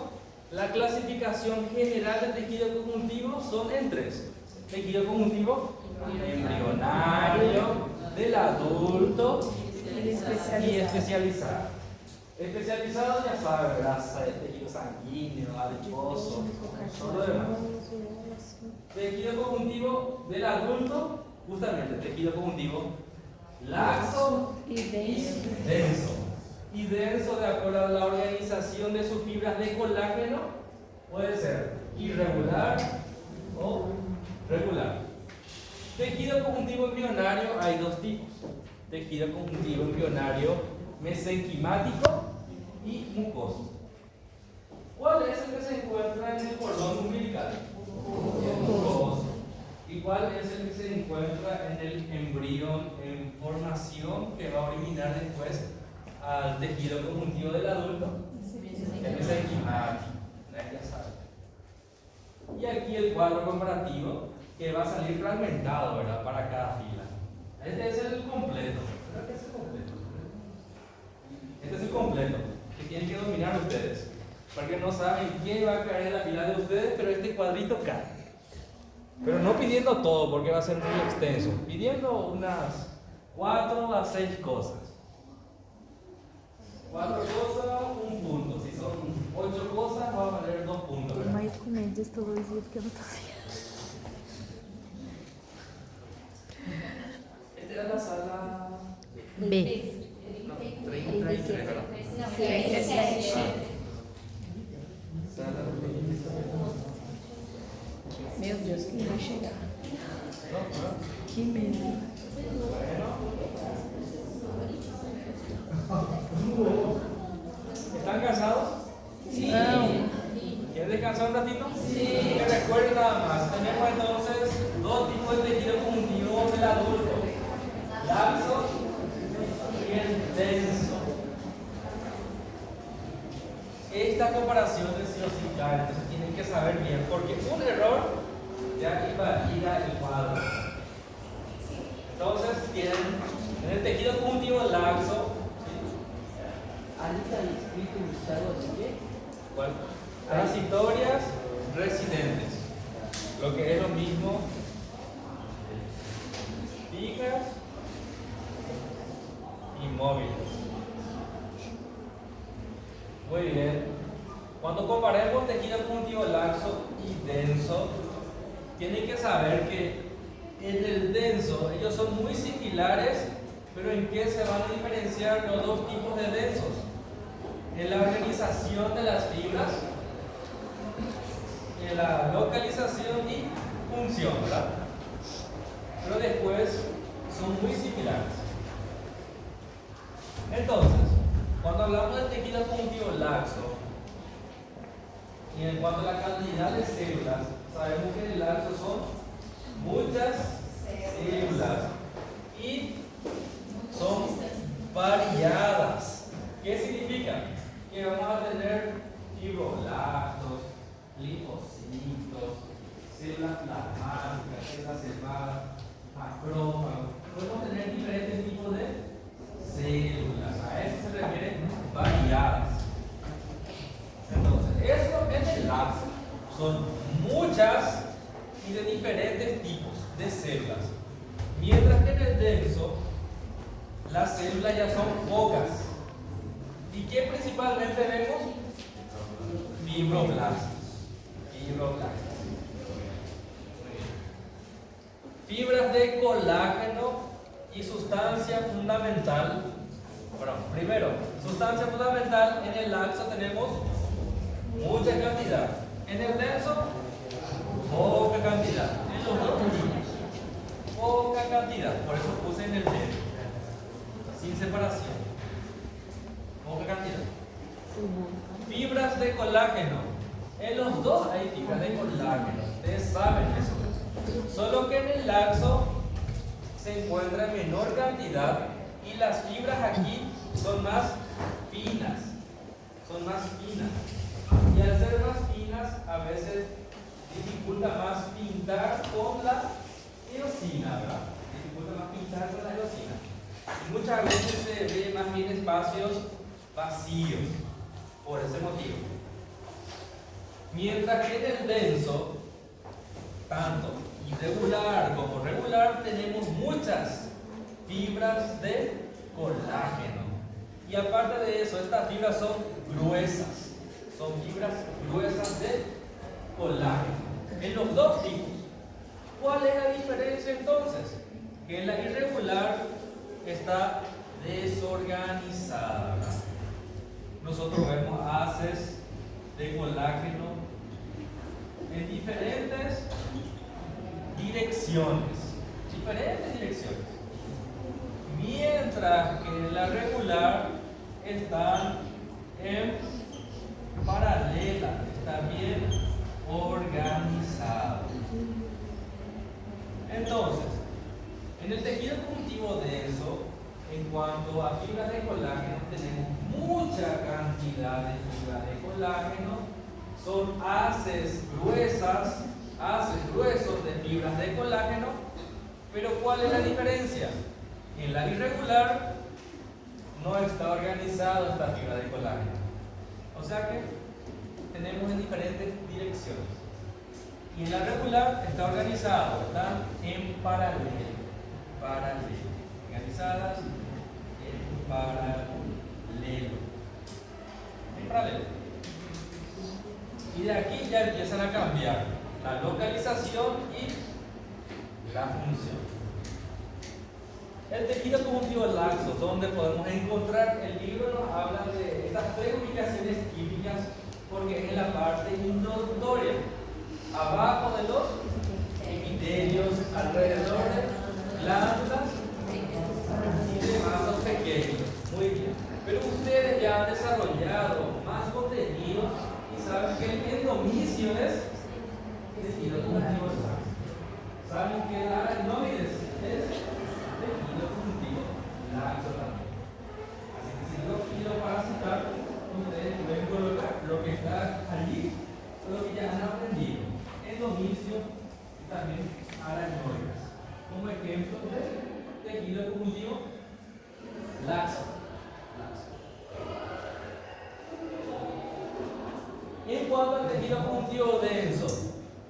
la clasificación general del tejido conjuntivo son en 3. Tejido conjuntivo embrionario, del adulto y especializado. Especializado ya sabe, grasa de tejido sanguíneo, adiposo, todo lo demás. Tejido conjuntivo del adulto, justamente tejido conjuntivo laxo Y denso. denso. Y denso de acuerdo a la organización de sus fibras de colágeno, puede ser irregular o regular. Tejido conjuntivo embrionario hay dos tipos. Tejido conjuntivo embrionario mesenquimático y mucoso. ¿Cuál es el que se encuentra en el cordón umbilical? El mucoso. ¿Y cuál es el que se encuentra en el embrión en formación que va a originar después al tejido conjuntivo del adulto? El mesenquimático. Ya saben. Y aquí el cuadro comparativo que va a salir fragmentado, ¿verdad? Para cada fila. Este es el completo. ¿Verdad que es el completo? Este es el completo que tienen que dominar ustedes. Porque no saben qué va a caer en la fila de ustedes, pero este cuadrito cae. Pero no pidiendo todo porque va a ser muy extenso. Pidiendo unas 4 a 6 cosas. 4 cosas, 1 punto. Si son 8 cosas, va a valer 2 puntos. Tem mais comédias todos os dias porque eu não tô vendo. Esta era la sala B. no, 33, ¿verdad? Não, 37. Sala Meu Deus, quem vai chegar? Que medo. ¿Están cansados? Sí. ¿Quieren descansar un ratito? Sí. Que recuerden nada más. Tenemos entonces 2 tipos de tejido conjuntivo del adulto: laxo y el denso. Esta comparación es silogical, entonces tienen que saber bien, porque un error ya invalida el cuadro. Entonces tienen en el tejido conjuntivo laxo. Ali está escrito usado así. ¿Cuál? Transitorias residentes. Lo que es lo mismo. inmóviles. Muy bien. Cuando comparemos tejido conjuntivo laxo y denso, tienen que saber que en el denso ellos son muy similares, pero ¿en qué se van a diferenciar los dos tipos de densos? En la organización de las fibras, en la localización y función, ¿verdad? Pero después son muy similares. Entonces, cuando hablamos de tejido conjuntivo laxo, y en cuanto a la cantidad de células, sabemos que en el laxo son muchas células y son variadas. ¿Qué significa? Que vamos a tener fibroblastos, linfocitos, células plasmáticas, células cebadas, macrófagos. Podemos tener diferentes tipos de células. A eso se refiere variadas. Entonces, eso en el laxo son muchas y de diferentes tipos de células. Mientras que en el denso, las células ya son pocas. ¿Y qué principalmente vemos? Fibroblastos. Fibroblastos. Fibras de colágeno y sustancia fundamental. Bueno, primero, sustancia fundamental en el laxo tenemos mucha cantidad. En el denso, poca cantidad. En los dos tipos, poca cantidad. Por eso puse en el medio, sin separación. Poca cantidad. Fibras de colágeno. En los dos hay fibras de colágeno. Ustedes saben eso. Solo que en el laxo se encuentra en menor cantidad y las fibras aquí son más finas. Son más finas. Y al ser más finas, a veces dificulta más pintar con la eosina, ¿verdad? Dificulta más pintar con la eosina. Y muchas veces se ve más bien espacios vacíos, por ese motivo. Mientras que en el denso, tanto irregular como regular, tenemos muchas fibras de colágeno. Y aparte de eso, estas fibras son gruesas. Son fibras gruesas de colágeno. En los dos tipos. ¿Cuál es la diferencia entonces? Que en la irregular está desorganizada. Nosotros vemos haces de colágeno en diferentes direcciones. Diferentes direcciones. Mientras que en la regular están en paralela, está bien organizado. Entonces, en el tejido conjuntivo denso, en cuanto a fibras de colágeno, tenemos mucha cantidad de fibras de colágeno. Son haces gruesas, haces gruesos de fibras de colágeno. Pero ¿cuál es la diferencia? En la irregular no está organizada esta fibra de colágeno. O sea que tenemos en diferentes direcciones. Y en la regular está organizado, están en paralelo. Organizadas en paralelo. En paralelo. Y de aquí ya empiezan a cambiar la localización y la función. El tejido conjuntivo laxo, donde podemos encontrar, el libro nos habla de estas tres ubicaciones químicas porque es en la parte introductoria. Abajo de los epitelios, alrededor de glándulas y de vasos pequeños. Muy bien. Pero ustedes ya han desarrollado más contenido y saben que el endomisio es tejido conjuntivo laxo. Saben que el aracnoides es tejido conjuntivo laxo también. Así que si yo quiero parasitar, ustedes pueden colocar lo que está allí, lo que ya han aprendido. Endomisio y también aracnoides. Como ejemplo de tejido conjuntivo laxo. En cuanto al tejido conjuntivo denso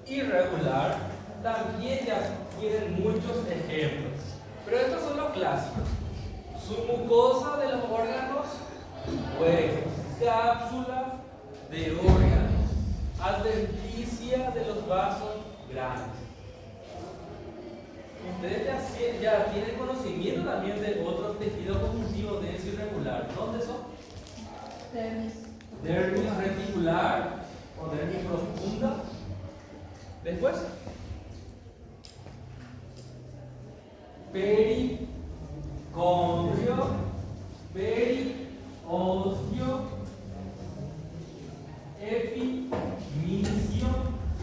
irregular, también ya tienen muchos ejemplos. Pero estos son los clásicos. Su mucosa de los órganos, huecos, cápsula de órganos, adventicia de los vasos grandes. Ustedes ya tienen conocimiento también de otros tejidos conjuntivos denso y irregular. ¿Dónde son? Dermis reticular o dermis profunda. Después, pericondrio, periostio, epimysium.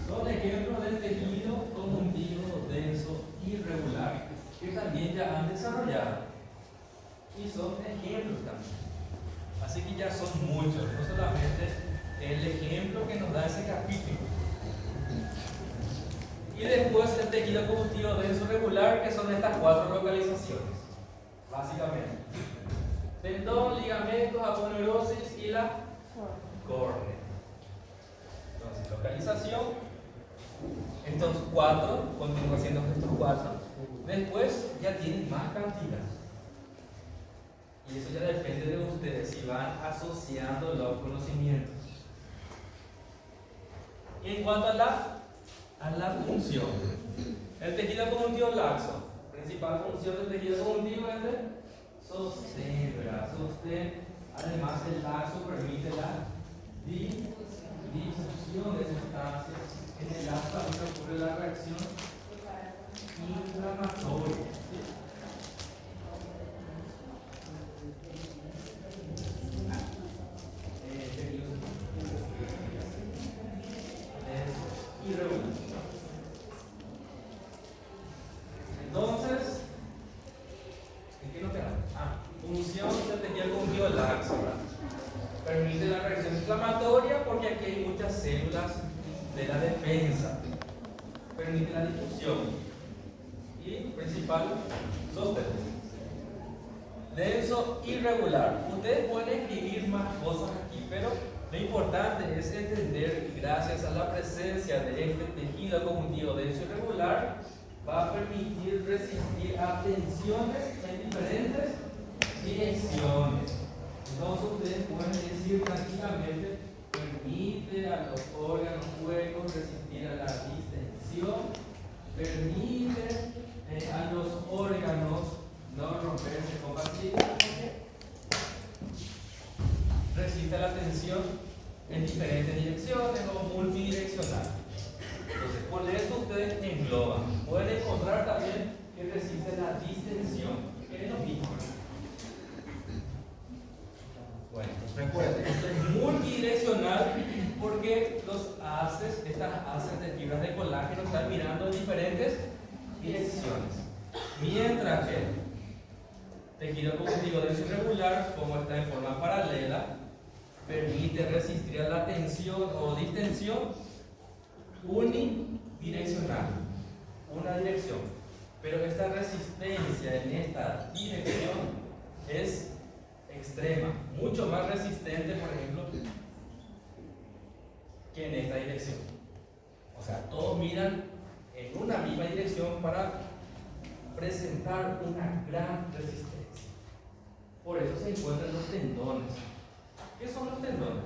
Son ejemplos del tejido conjuntivo denso irregular que también ya han desarrollado y son ejemplos también. Así que ya son muchos, no solamente el ejemplo que nos da ese capítulo. Y después el tejido conjuntivo denso regular, que son estas 4 localizaciones, básicamente: tendón, ligamentos, aponeurosis y la córnea. Entonces, localización, estos 4, continúan siendo estos 4. Después ya tienen más cantidad. Y eso ya depende de ustedes, si van asociando los conocimientos. Y en cuanto a la función, el tejido conjuntivo laxo, principal función del tejido conjuntivo es de sostén, ¿verdad? Sostén. Además, el laxo permite la difusión de sustancias. En el laxo también ocurre la reacción inflamatoria. ¿Sí? Irregular. Entonces, ¿en qué nos quedamos? Función del tejido conjuntivo laxo, ¿verdad? Permite la reacción inflamatoria porque aquí hay muchas células de la defensa. Permite la difusión y principal sostén. Denso irregular. Ustedes pueden escribir más cosas aquí, pero lo importante es entender que gracias a la presencia de este tejido conjuntivo denso irregular va a permitir resistir a tensiones en diferentes direcciones. Entonces ustedes pueden decir tranquilamente: permite a los órganos huecos resistir a la distensión, permite a los órganos no romperse con facilidad, resiste la tensión en diferentes direcciones o multidireccional. Entonces, con esto ustedes engloban. Pueden encontrar también que resiste la distensión, que es lo mismo. Bueno, recuerden, esto es multidireccional porque estas haces de fibras de colágeno están mirando en diferentes direcciones. Mientras que tejido conjuntivo denso irregular, como está en forma paralela, permite resistir a la tensión o distensión unidireccional, una dirección. Pero esta resistencia en esta dirección es extrema, mucho más resistente, por ejemplo, que en esta dirección. O sea, todos miran en una misma dirección para presentar una gran resistencia. Por eso se encuentran los tendones. ¿Qué son los tendones?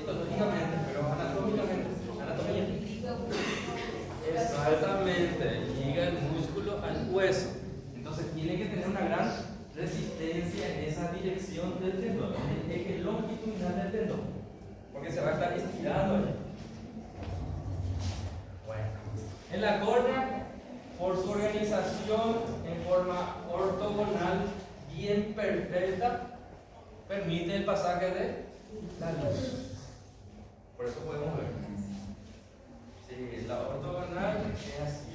Lógicamente, pero anatómicamente. Anatomía. Exactamente, liga el músculo al hueso. Entonces tiene que tener una gran resistencia en esa dirección del tendón, en el eje longitudinal del tendón, porque se va a estar estirando allá. Bueno, en la córnea, por su organización en forma ortogonal bien perfecta, permite el pasaje de la luz. Por eso podemos ver. Sí, la ortogonal es así.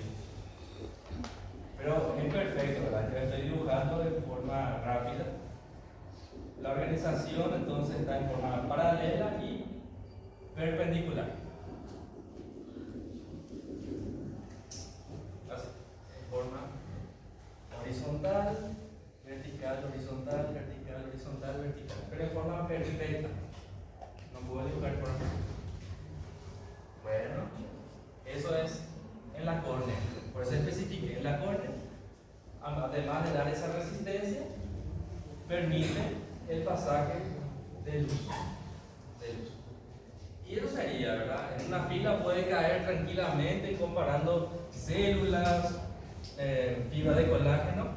Pero es perfecto, ¿verdad? Yo estoy dibujando de forma rápida. La organización entonces está en forma paralela y perpendicular. Así, en forma horizontal, vertical, horizontal, vertical, horizontal, vertical. Pero en forma perfecta. No puedo dibujar por aquí. Bueno, eso es en la córnea. Por eso especifiqué en la córnea. sería, ¿verdad? En una fila puede caer tranquilamente comparando células, fibra de colágeno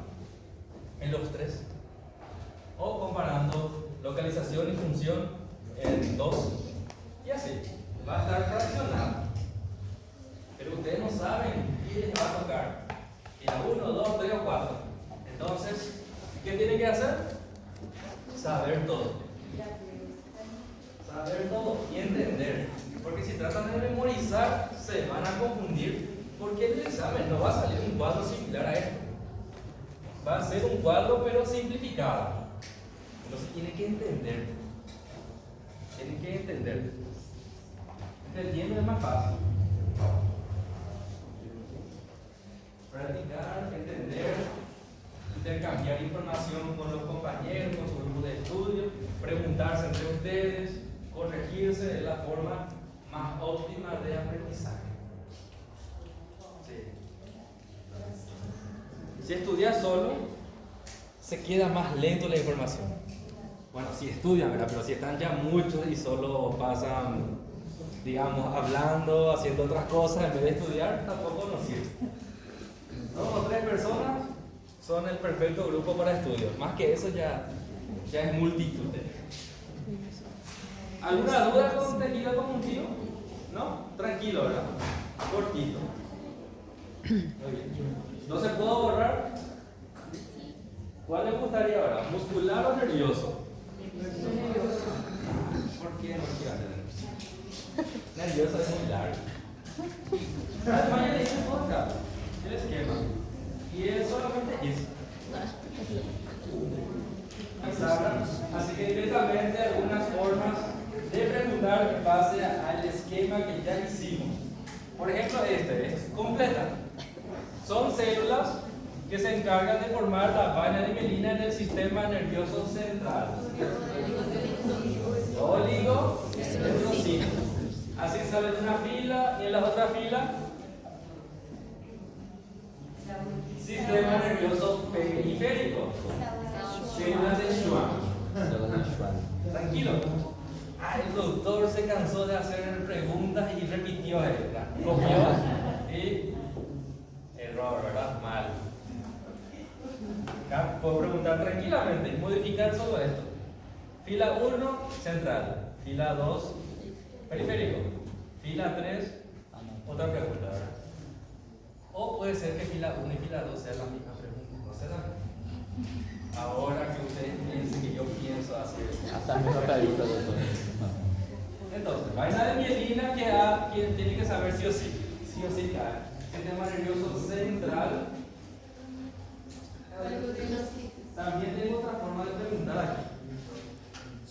en los tres. O comparando localización y función en dos. Y así. Va a estar fraccionado. Pero ustedes no saben qué les va a tocar. Fila 1, 2, 3 o 4. Entonces, ¿qué tienen que hacer? Saber todo. Saber todo y entender. Porque si tratan de memorizar, se van a confundir. Porque el examen no va a salir un cuadro similar a esto. Va a ser un cuadro pero simplificado. Entonces tienen que entender. Tienen que entender. Entendiendo es más fácil. Practicar, entender, intercambiar información con los compañeros, con su grupo de estudio, preguntarse entre ustedes, corregirse de la forma más óptima de aprendizaje. Sí. Si estudias solo, se queda más lento la información. Bueno, si estudian, ¿verdad? Pero si están ya muchos y solo pasan, digamos, hablando, haciendo otras cosas en vez de estudiar, tampoco nos sirve. 2 o 3 personas son el perfecto grupo para estudios. Más que eso ya es multitud. ¿Alguna duda con tejido conjuntivo? ¿No? Tranquilo, ¿verdad? Cortito. Muy bien. ¿No se puede borrar? ¿Cuál les gustaría ahora? ¿Muscular o nervioso? ¿Por qué no quiero hacer nervioso? Nervioso es muy largo. Además ya le hice podcast. El esquema. Y es solamente eso. Así que directamente algunas formas de preguntar en base al esquema que ya hicimos. Por ejemplo, este es completa. Son células que se encargan de formar la vaina de mielina en el sistema nervioso central. Oligo, neurocito. Así sale en una fila y en la otra fila sistema nervioso periférico. Células de Schwann. Tranquilo. El doctor se cansó de hacer preguntas y repitió esta. Copió y error, ¿verdad? Mal. Acá puedo preguntar tranquilamente y modificar solo esto. Fila 1, central. Fila 2, periférico. Fila 3, otra pregunta, ¿verdad? O puede ser que fila 1 y fila 2 sean la misma pregunta. ¿No será? Ahora que ustedes piensen que yo pienso hacer eso. Hasta misma pregunta, doctor. Entonces, vaina de mielina que tiene que saber sí o sí. Sí o sí cae. Sistema nervioso central. También tengo otra forma de preguntar aquí.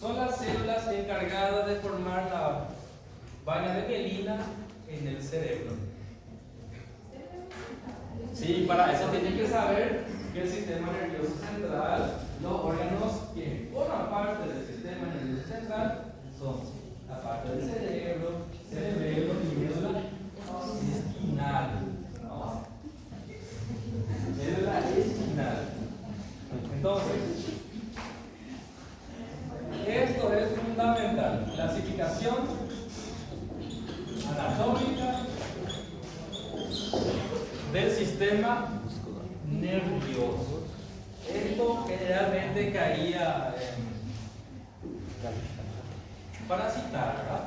Son las células encargadas de formar la vaina de mielina en el cerebro. Sí, para eso tienen que saber que el sistema nervioso central, los órganos que forman parte del sistema nervioso central son la parte del cerebro, cerebelo y médula espinal. ¿No? Médula espinal. Entonces, esto es fundamental. Clasificación anatómica del sistema nervioso. Esto generalmente caía para citar, ¿verdad?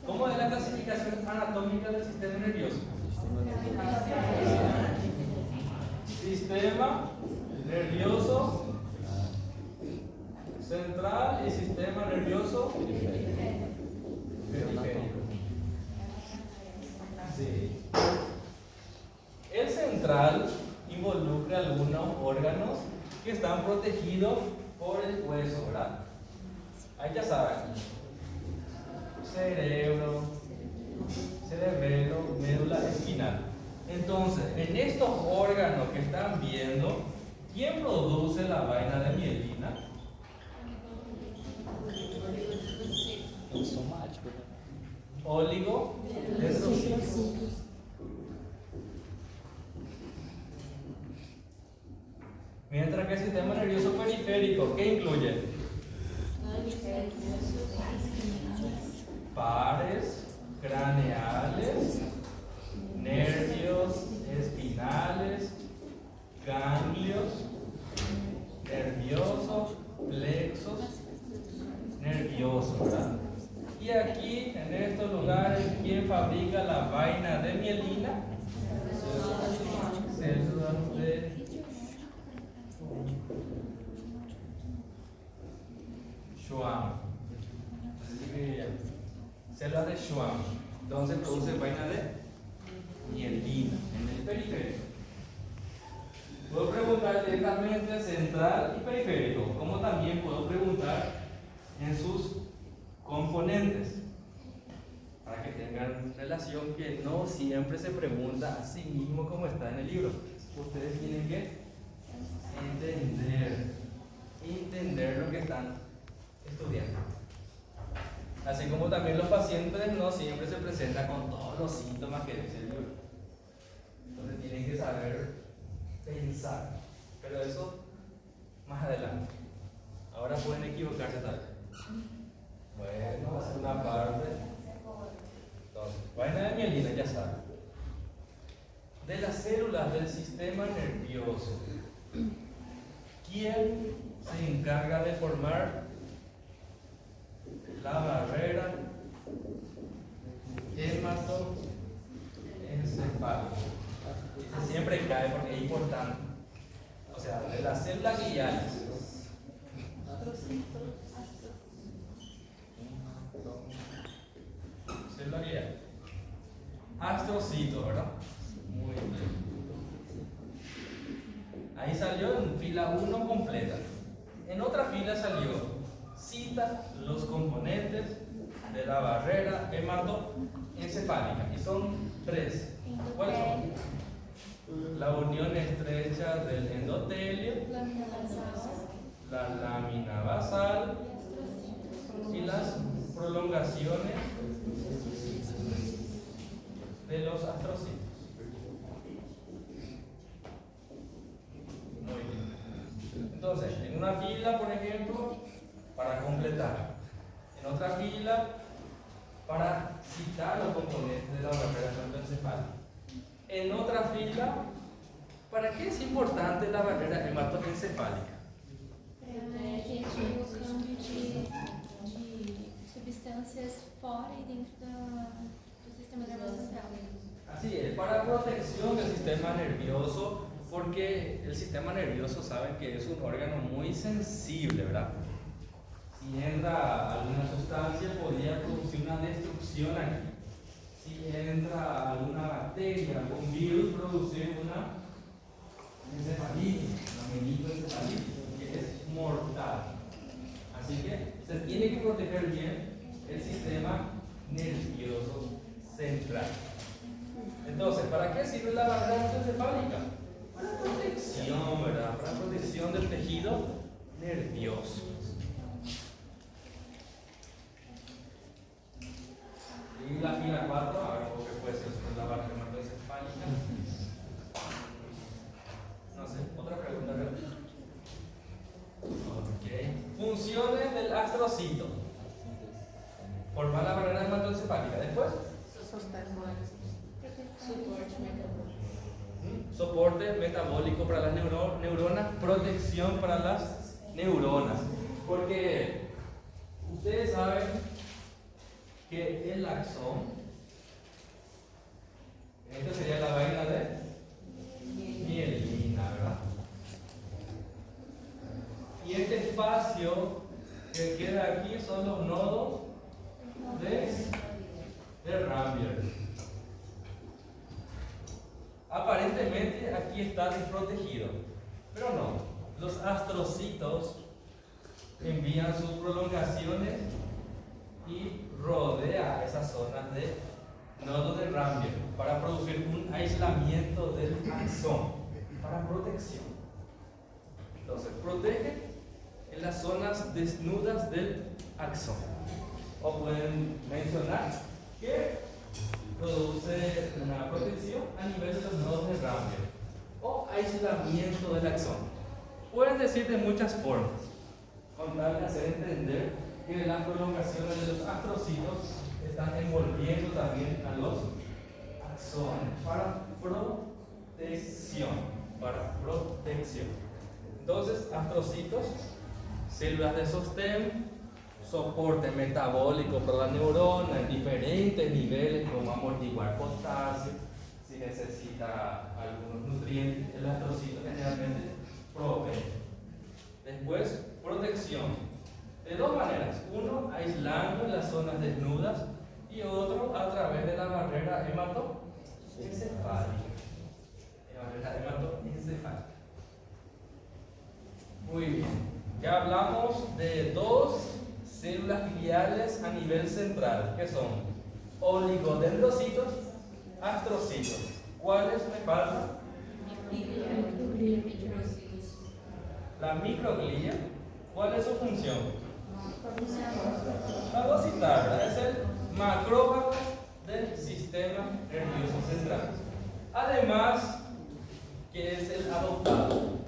¿Cómo es la clasificación anatómica del sistema nervioso? Sistema nervioso central y sistema nervioso periférico. Sí. El central involucra algunos órganos que están protegidos por el hueso, ¿verdad? Ahí ya saben. Cerebro, cerebelo, médula espinal. Entonces, en estos órganos que están viendo, ¿quién produce la vaina de mielina? Oligo, mientras que el sistema nervioso periférico, ¿qué incluye? nervioso, ¿verdad? Y aquí, en estos lugares, ¿quién fabrica la vaina de mielina? Células de Schwann. Células de Schwann. Entonces produce vaina de mielina en el periférico. Puedo preguntar directamente central y periférico, como también puedo preguntar en sus componentes, para que tengan relación, que no siempre se pregunta a sí mismo como está en el libro. Ustedes tienen que entender lo que están estudiando. Así como también los pacientes no siempre se presentan con todos los síntomas que dice el libro. Entonces tienen que saber pensar, pero eso más adelante. Ahora pueden equivocarse también. Bueno, hacer una parte. Entonces, vaina de mielina, ya saben. De las células del sistema nervioso, ¿quién se encarga de formar la barrera hematoencefálica? Siempre cae porque es importante. O sea, de las células guiales. Célula guial. Astrocito, ¿verdad? Muy bien. Ahí salió en fila 1 completa. En otra fila salió: cita los componentes de la barrera hematoencefálica. Y son 3. ¿Cuáles son? La unión estrecha del endotelio, la lámina basal y las prolongaciones de los astrocitos. Muy bien. Entonces, en una fila, por ejemplo, para completar. En otra fila, para citar los componentes de la barrera hematoencefálica. En otra fila, ¿para qué es importante la barrera hematoencefálica? Gente, o câmbio de substâncias fora e dentro do sistema nervoso central. Así es, para protección del sistema nervioso, porque el sistema nervioso saben que es un órgano muy sensible, ¿verdad? Si entra alguna sustancia, podría producir una destrucción aquí. Si entra alguna bacteria, algún virus, producir una encefalitis, una meningoencefalitis, que es mortal. Así que se tiene que proteger bien el sistema nervioso central. Entonces, ¿para qué sirve la barrera encefálica? Para protección, ¿verdad? Para protección del tejido nervioso. Y la fila 4, a ver qué puede ser sobre la barrera hematoencefálica. No sé, otra pregunta. Ok. Funciones del astrocito. Formar la barrera hematoencefálica. Después, soporte metabólico para las neuronas, protección para las neuronas. Porque ustedes saben que el axón, esta sería la vaina de mielina, ¿verdad? Y este espacio que queda aquí son los nodos de Rambier. Aparentemente aquí está desprotegido, pero no. Los astrocitos envían sus prolongaciones y rodea esas zonas de nodos de Rambier para producir un aislamiento del axón para protección. Entonces, protege en las zonas desnudas del axón. O pueden mencionar que produce una protección a nivel de los nodos de Rambier o aislamiento del axón. Pueden decir de muchas formas, con tal de hacer entender que las prolongaciones de los astrocitos están envolviendo también a los axones para protección. Entonces, astrocitos, células de sostén, soporte metabólico para la neurona en diferentes niveles, como amortiguar potasio, si necesita algunos nutrientes, el astrocito generalmente provee. Después, protección. De dos maneras. Uno, aislando las zonas desnudas, y otro, a través de la barrera hematoencefálica. Muy bien. Ya hablamos de dos células gliales a nivel central, que son oligodendrocitos, astrocitos. ¿Cuáles me faltan? La microglia. ¿Cuál es su función? Fagocitar, ¿verdad? Es el macrófago del sistema nervioso central. Además, que es el adoptado,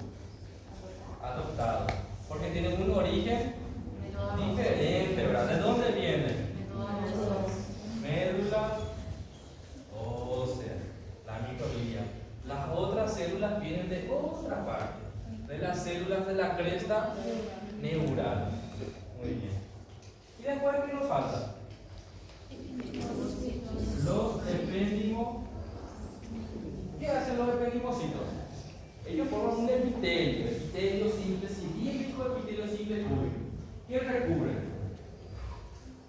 porque tiene un origen diferente, ¿verdad? ¿De dónde viene? Médula ósea, la microglia. Las otras células vienen de otra parte, de las células de la cresta neural. Muy bien. ¿Y después qué nos falta? Los epéndimos. ¿Qué hacen los ependimocitos? Ellos forman un epitelio simple cilíndrico, epitelio simple cúbico. ¿Qué recubre?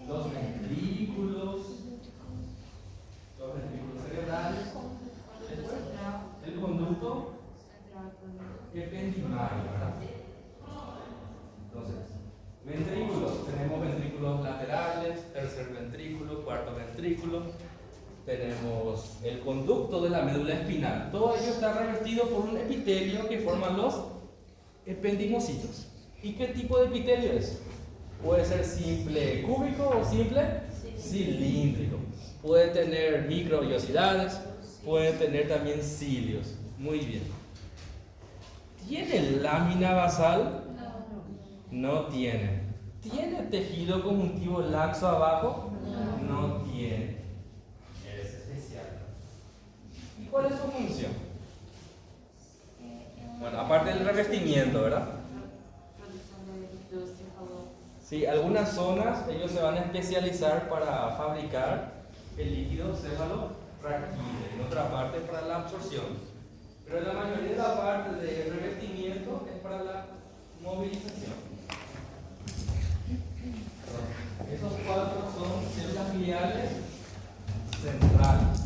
Los ventrículos cerebrales, después el conducto ependimario, ¿verdad? Entonces, ventrículos, tenemos ventrículos laterales, tercer ventrículo, cuarto ventrículo. Tenemos el conducto de la médula espinal. Todo ello está revestido por un epitelio que forman los ependimocitos. ¿Y qué tipo de epitelio es? Puede ser simple cúbico o simple cilíndrico. Puede tener microvellosidades, puede tener también cilios. Muy bien. ¿Tiene lámina basal? No tiene. ¿Tiene tejido conjuntivo laxo abajo? No tiene. Es especial. ¿Y cuál es su función? Bueno, aparte del revestimiento, ¿verdad? Sí, algunas zonas ellos se van a especializar para fabricar el líquido cefalorraquídeo, en otra parte para la absorción. Pero la mayoría de la parte del revestimiento es para la movilización. Esos cuatro son células gliales centrales.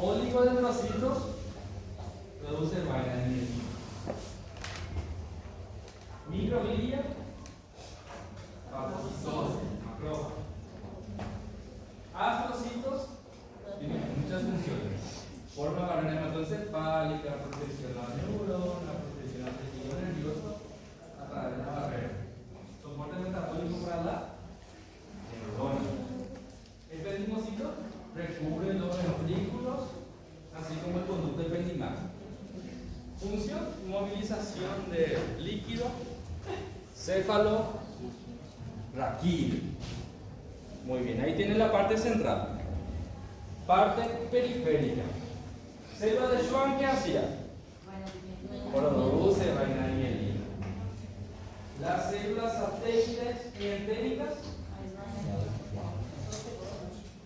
Oligodendrocitos producen vaina en el microglia, fagocitosis, macrófago. Astrocitos tienen muchas funciones. Forma barrera hematoencefálica, protección a la neurona, protección al tejido nervioso a través de la barrera. Soporte metabólico para la neurona. El ependimocito recubre los ventrículos, así como el conducto ependimal. Función: movilización de líquido cefalorraquídeo. Muy bien, ahí tiene la parte central. Parte periférica. Célula de Schwann, ¿qué hacía? Produce vaina de mielina. Las células satélites y entéricas,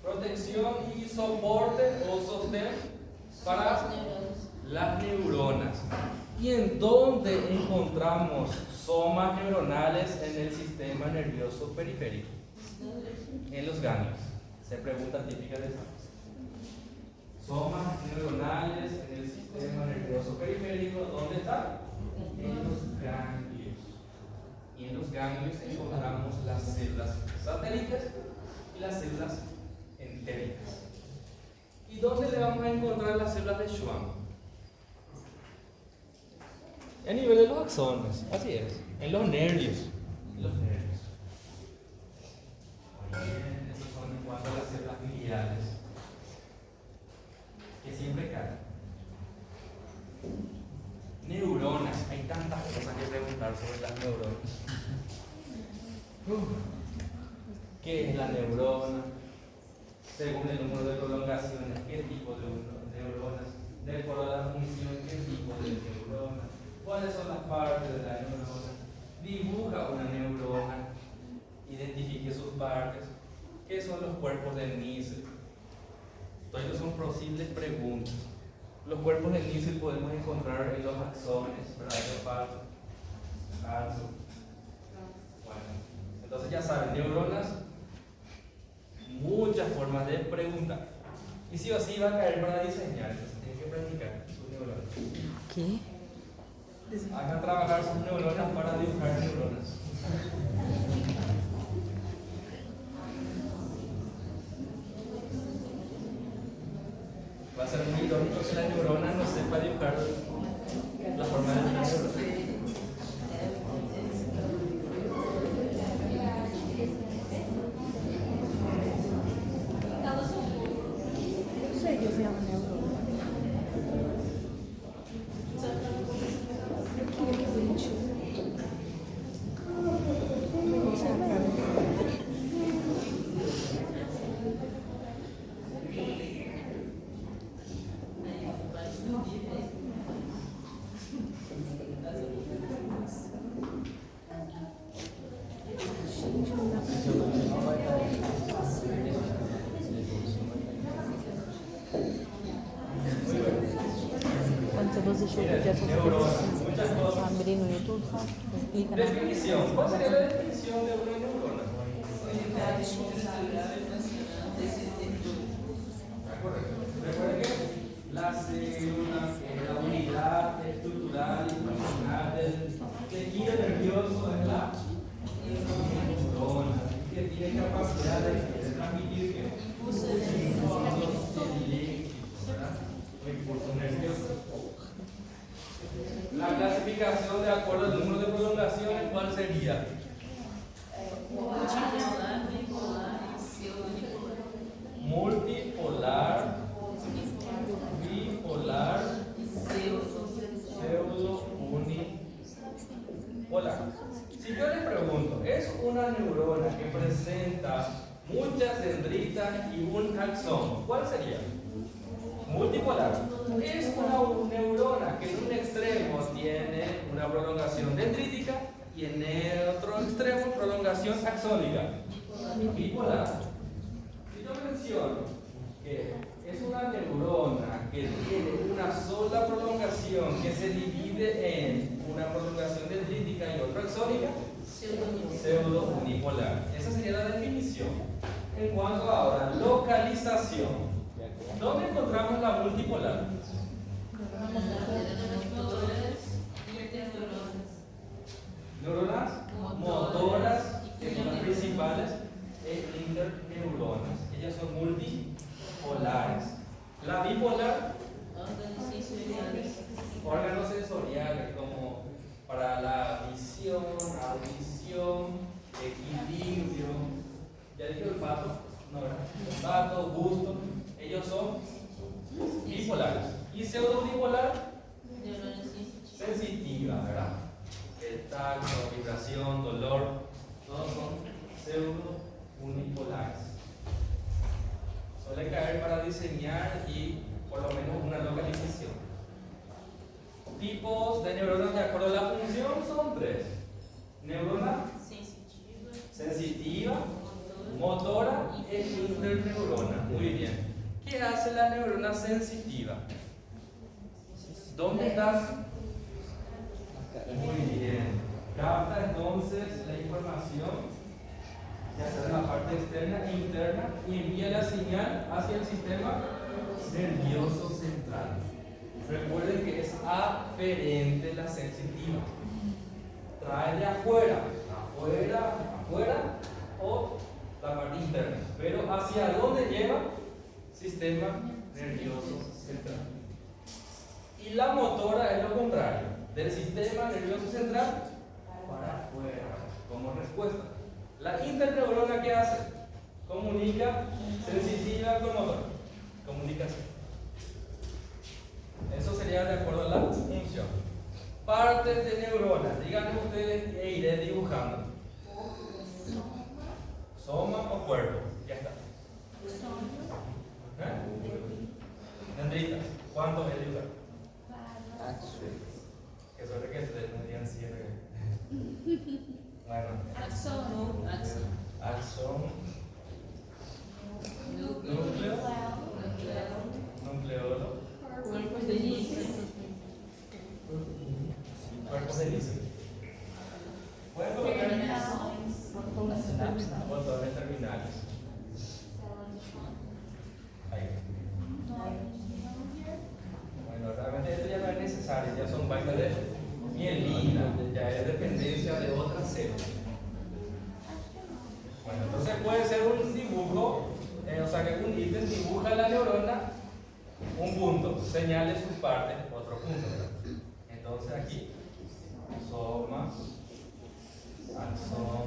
protección y soporte o sostén para las neuronas. ¿Y en dónde encontramos somas neuronales en el sistema nervioso periférico? En los ganglios. Se pregunta típica de esa. Somas neuronales en el sistema nervioso periférico, ¿dónde están? En los ganglios. Y en los ganglios encontramos las células satélites y las células entéricas. ¿Y dónde le vamos a encontrar las células de Schwann? A nivel de los axones, así es, en los nervios. Muy bien, esos son en cuanto a las células gliales, que siempre caen. Neuronas, hay tantas cosas que preguntar sobre las neuronas. ¿Qué es la neurona? Según el número de prolongaciones, ¿qué tipo de neuronas? De acuerdo a la función, ¿qué tipo de neurona? ¿Cuáles son las partes de la neurona? Dibuja una neurona. identifique sus partes, qué son los cuerpos del nísel. Todo esto son posibles preguntas. Los cuerpos del nísel podemos encontrar en los axones, ¿verdadero o falso? Falso. Bueno, entonces ya saben, neuronas, muchas formas de preguntar. Y sí o sí va a caer para diseñar, entonces tienen que practicar sus neuronas. ¿Qué? Hagan trabajar sus neuronas para dibujar neuronas. Va a ser muy irónico que la neurona no sepa dibujar la forma de la neurona. Não sei desenhar uma neurona. Eu queria que bonitinho. Quando você assistiu o vídeo essa abrir no YouTube, sabe? Clica na Definición. ¿Cuál sería la definición de una neurona? Correcto. Recuerden que la célula es la unidad estructural y funcional del tejido nervioso de la neurona, que tiene capacidad de transmitir impulsos eléctricos, ¿verdad? O impulsos nerviosos. La clasificación de acuerdo al número de prolongaciones, ¿cuál sería? Multipolar, bipolar, pseudo unipolar. Si yo les pregunto, ¿es una neurona que presenta muchas dendritas y un axón? ¿Cuál sería? Multipolar. Es una neurona que en un extremo tiene una prolongación dendrítica y en el otro extremo prolongación axónica. Bipolar. Si yo menciono que es una neurona que tiene una sola prolongación que se divide en una prolongación dendrítica y otra axónica, pseudo unipolar. Esa sería la definición. En cuanto ahora localización, ¿dónde encontramos la multipolar? Neuronas motoras, que son las principales, e interneuronas. Ellas son multipolares. La bipolar, órganos sensoriales como para la visión, audición, equilibrio. ¿Ya dije olfato? No, ¿verdad? Olfato, gusto. Ellos son bipolares. Y pseudo bipolar, sensitiva, ¿verdad? El tacto, vibración, dolor, todos son pseudo unipolares. Suele caer para diseñar y por lo menos una localización. Tipos de neuronas de acuerdo a la función son tres: neurona sensitiva, motora e interneurona. Muy bien. ¿Qué hace la neurona sensitiva? ¿Dónde está? Muy bien. Capta entonces la información, ya sea de la parte externa e interna, y envía la señal hacia el sistema nervioso central. Recuerden que es aferente la sensitiva. Trae de afuera, o la parte interna. Pero ¿hacia dónde lleva? Sistema nervioso central. Y la motora es lo contrario, del sistema nervioso central para afuera, como respuesta. La interneurona, ¿qué hace? Comunica sensitiva con motora. Comunicación. Eso sería de acuerdo a la función. Partes de neuronas, díganme ustedes e iré dibujando. Soma o cuerpo, ya está. Dendritas, ¿cuánto es dibujar? Que suerte que ustedes no digan cierre. Bueno. Axón. axón, núcleo, nucleolo, Cuerpos de níquel. cuerpos de níquel. Pueden colocar botones terminales. Ahí. Bueno, realmente esto ya no es necesario, ya son vainas de mielina, ya es dependencia de otras células. Bueno, entonces puede ser un dibujo, o sea que un ítem dibuja la neurona, un punto, señale su parte, otro punto, ¿verdad? Entonces aquí, soma, axón,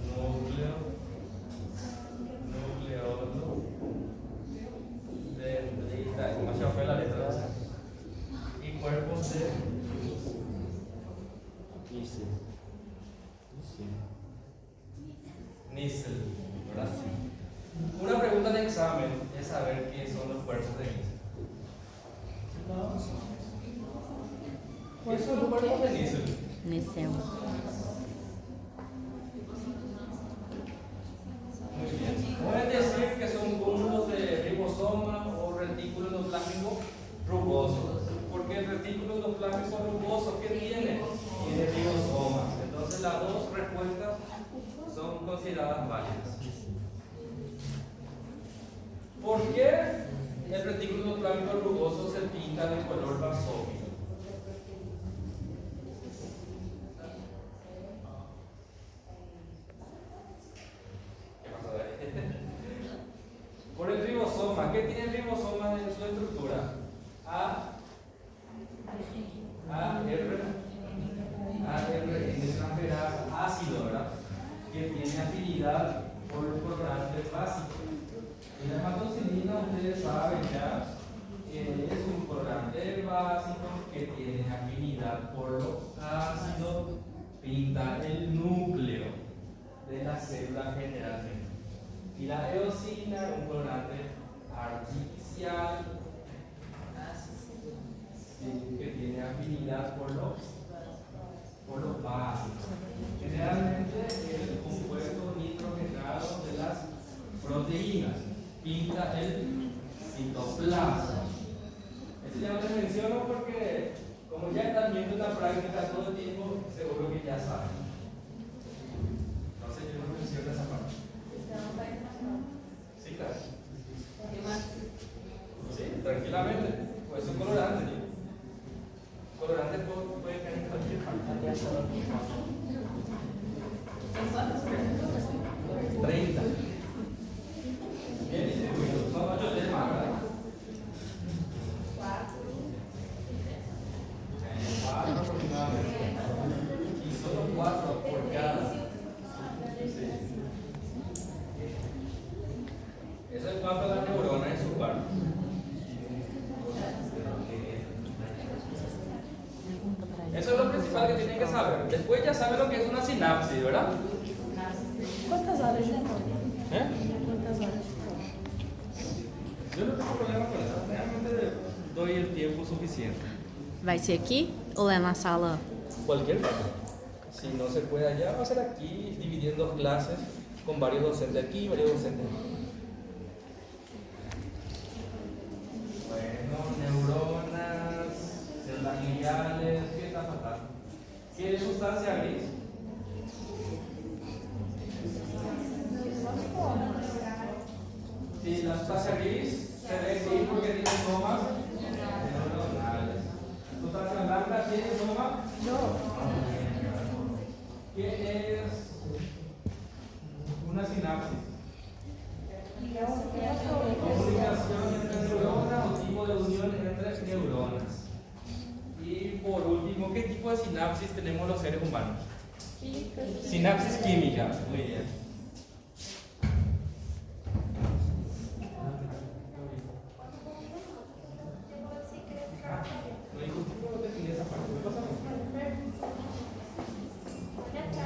núcleo, nucleolo, dendrita, demasiado fue la letra, ¿verdad? Y cuerpos de Nissl, ¿verdad? Una pregunta de examen es saber qué son los cuerpos de Nissl. ¿Qué son los cuerpos de Nissl? Niceu. Muy bien. Pueden decir que son cúmulos de ribosoma o retículo endoplásico rugoso. Porque el retículo endoplásico rugoso, ¿qué tiene? Tiene ribosomas. Entonces las dos respuestas son consideradas válidas. ¿Por qué el retículo endoplásico rugoso se pinta de color basófilo? ¿Qué pasó ahí? Por el ribosoma. ¿Qué tiene el ribosoma en su estructura? AR es transferasa ácido, ¿verdad? Que tiene afinidad por el colorante básico. La hematoxilina, ustedes saben ya, es un colorante básico que tiene afinidad por lo ácido, pinta el núcleo de la célula generalmente. Y la eosina, un colorante artificial que tiene afinidad por lo básico. Generalmente el compuesto nitrogenado de las proteínas pinta el citoplasma. Esto ya no les menciono porque como ya están viendo la práctica todo el tiempo, seguro que ya saben. Entonces yo no menciono esa parte. Sí, claro. Sí, tranquilamente. Pues es un colorante. Colorante puede caer en cualquier parte. 30. Bien distribuidos. No, yo les más, ¿verdad? 4 aproximadamente. Y solo 4 por cada. ¿Sí? Eso es cuanto a la neurona en su parte. Eso es lo principal que tienen que saber. Después ya saben lo que es una sinapsis, ¿verdad? Quantas horas de prova? ¿Eh? Quantas horas de prova? Yo no tengo problema con eso. Realmente doy el tiempo suficiente. Vai ser aqui ou é na sala? Cualquier cosa. Si no se puede allá, va a ser aquí, dividiendo clases con varios docentes aquí y varios docentes aquí. Bueno, neuronas, células gliales, ¿qué está faltando? ¿Qué es sustancia gris? Sí, la sustancia gris se ve gris porque tiene somas neuronales. ¿Sustancia blanca tiene soma? No. ¿Qué es una sinapsis? Comunicación entre neuronas o tipo de unión entre neuronas. Y por último, ¿qué tipo de sinapsis tenemos los seres humanos? Sinapsis química. Muy bien.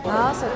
Nossa,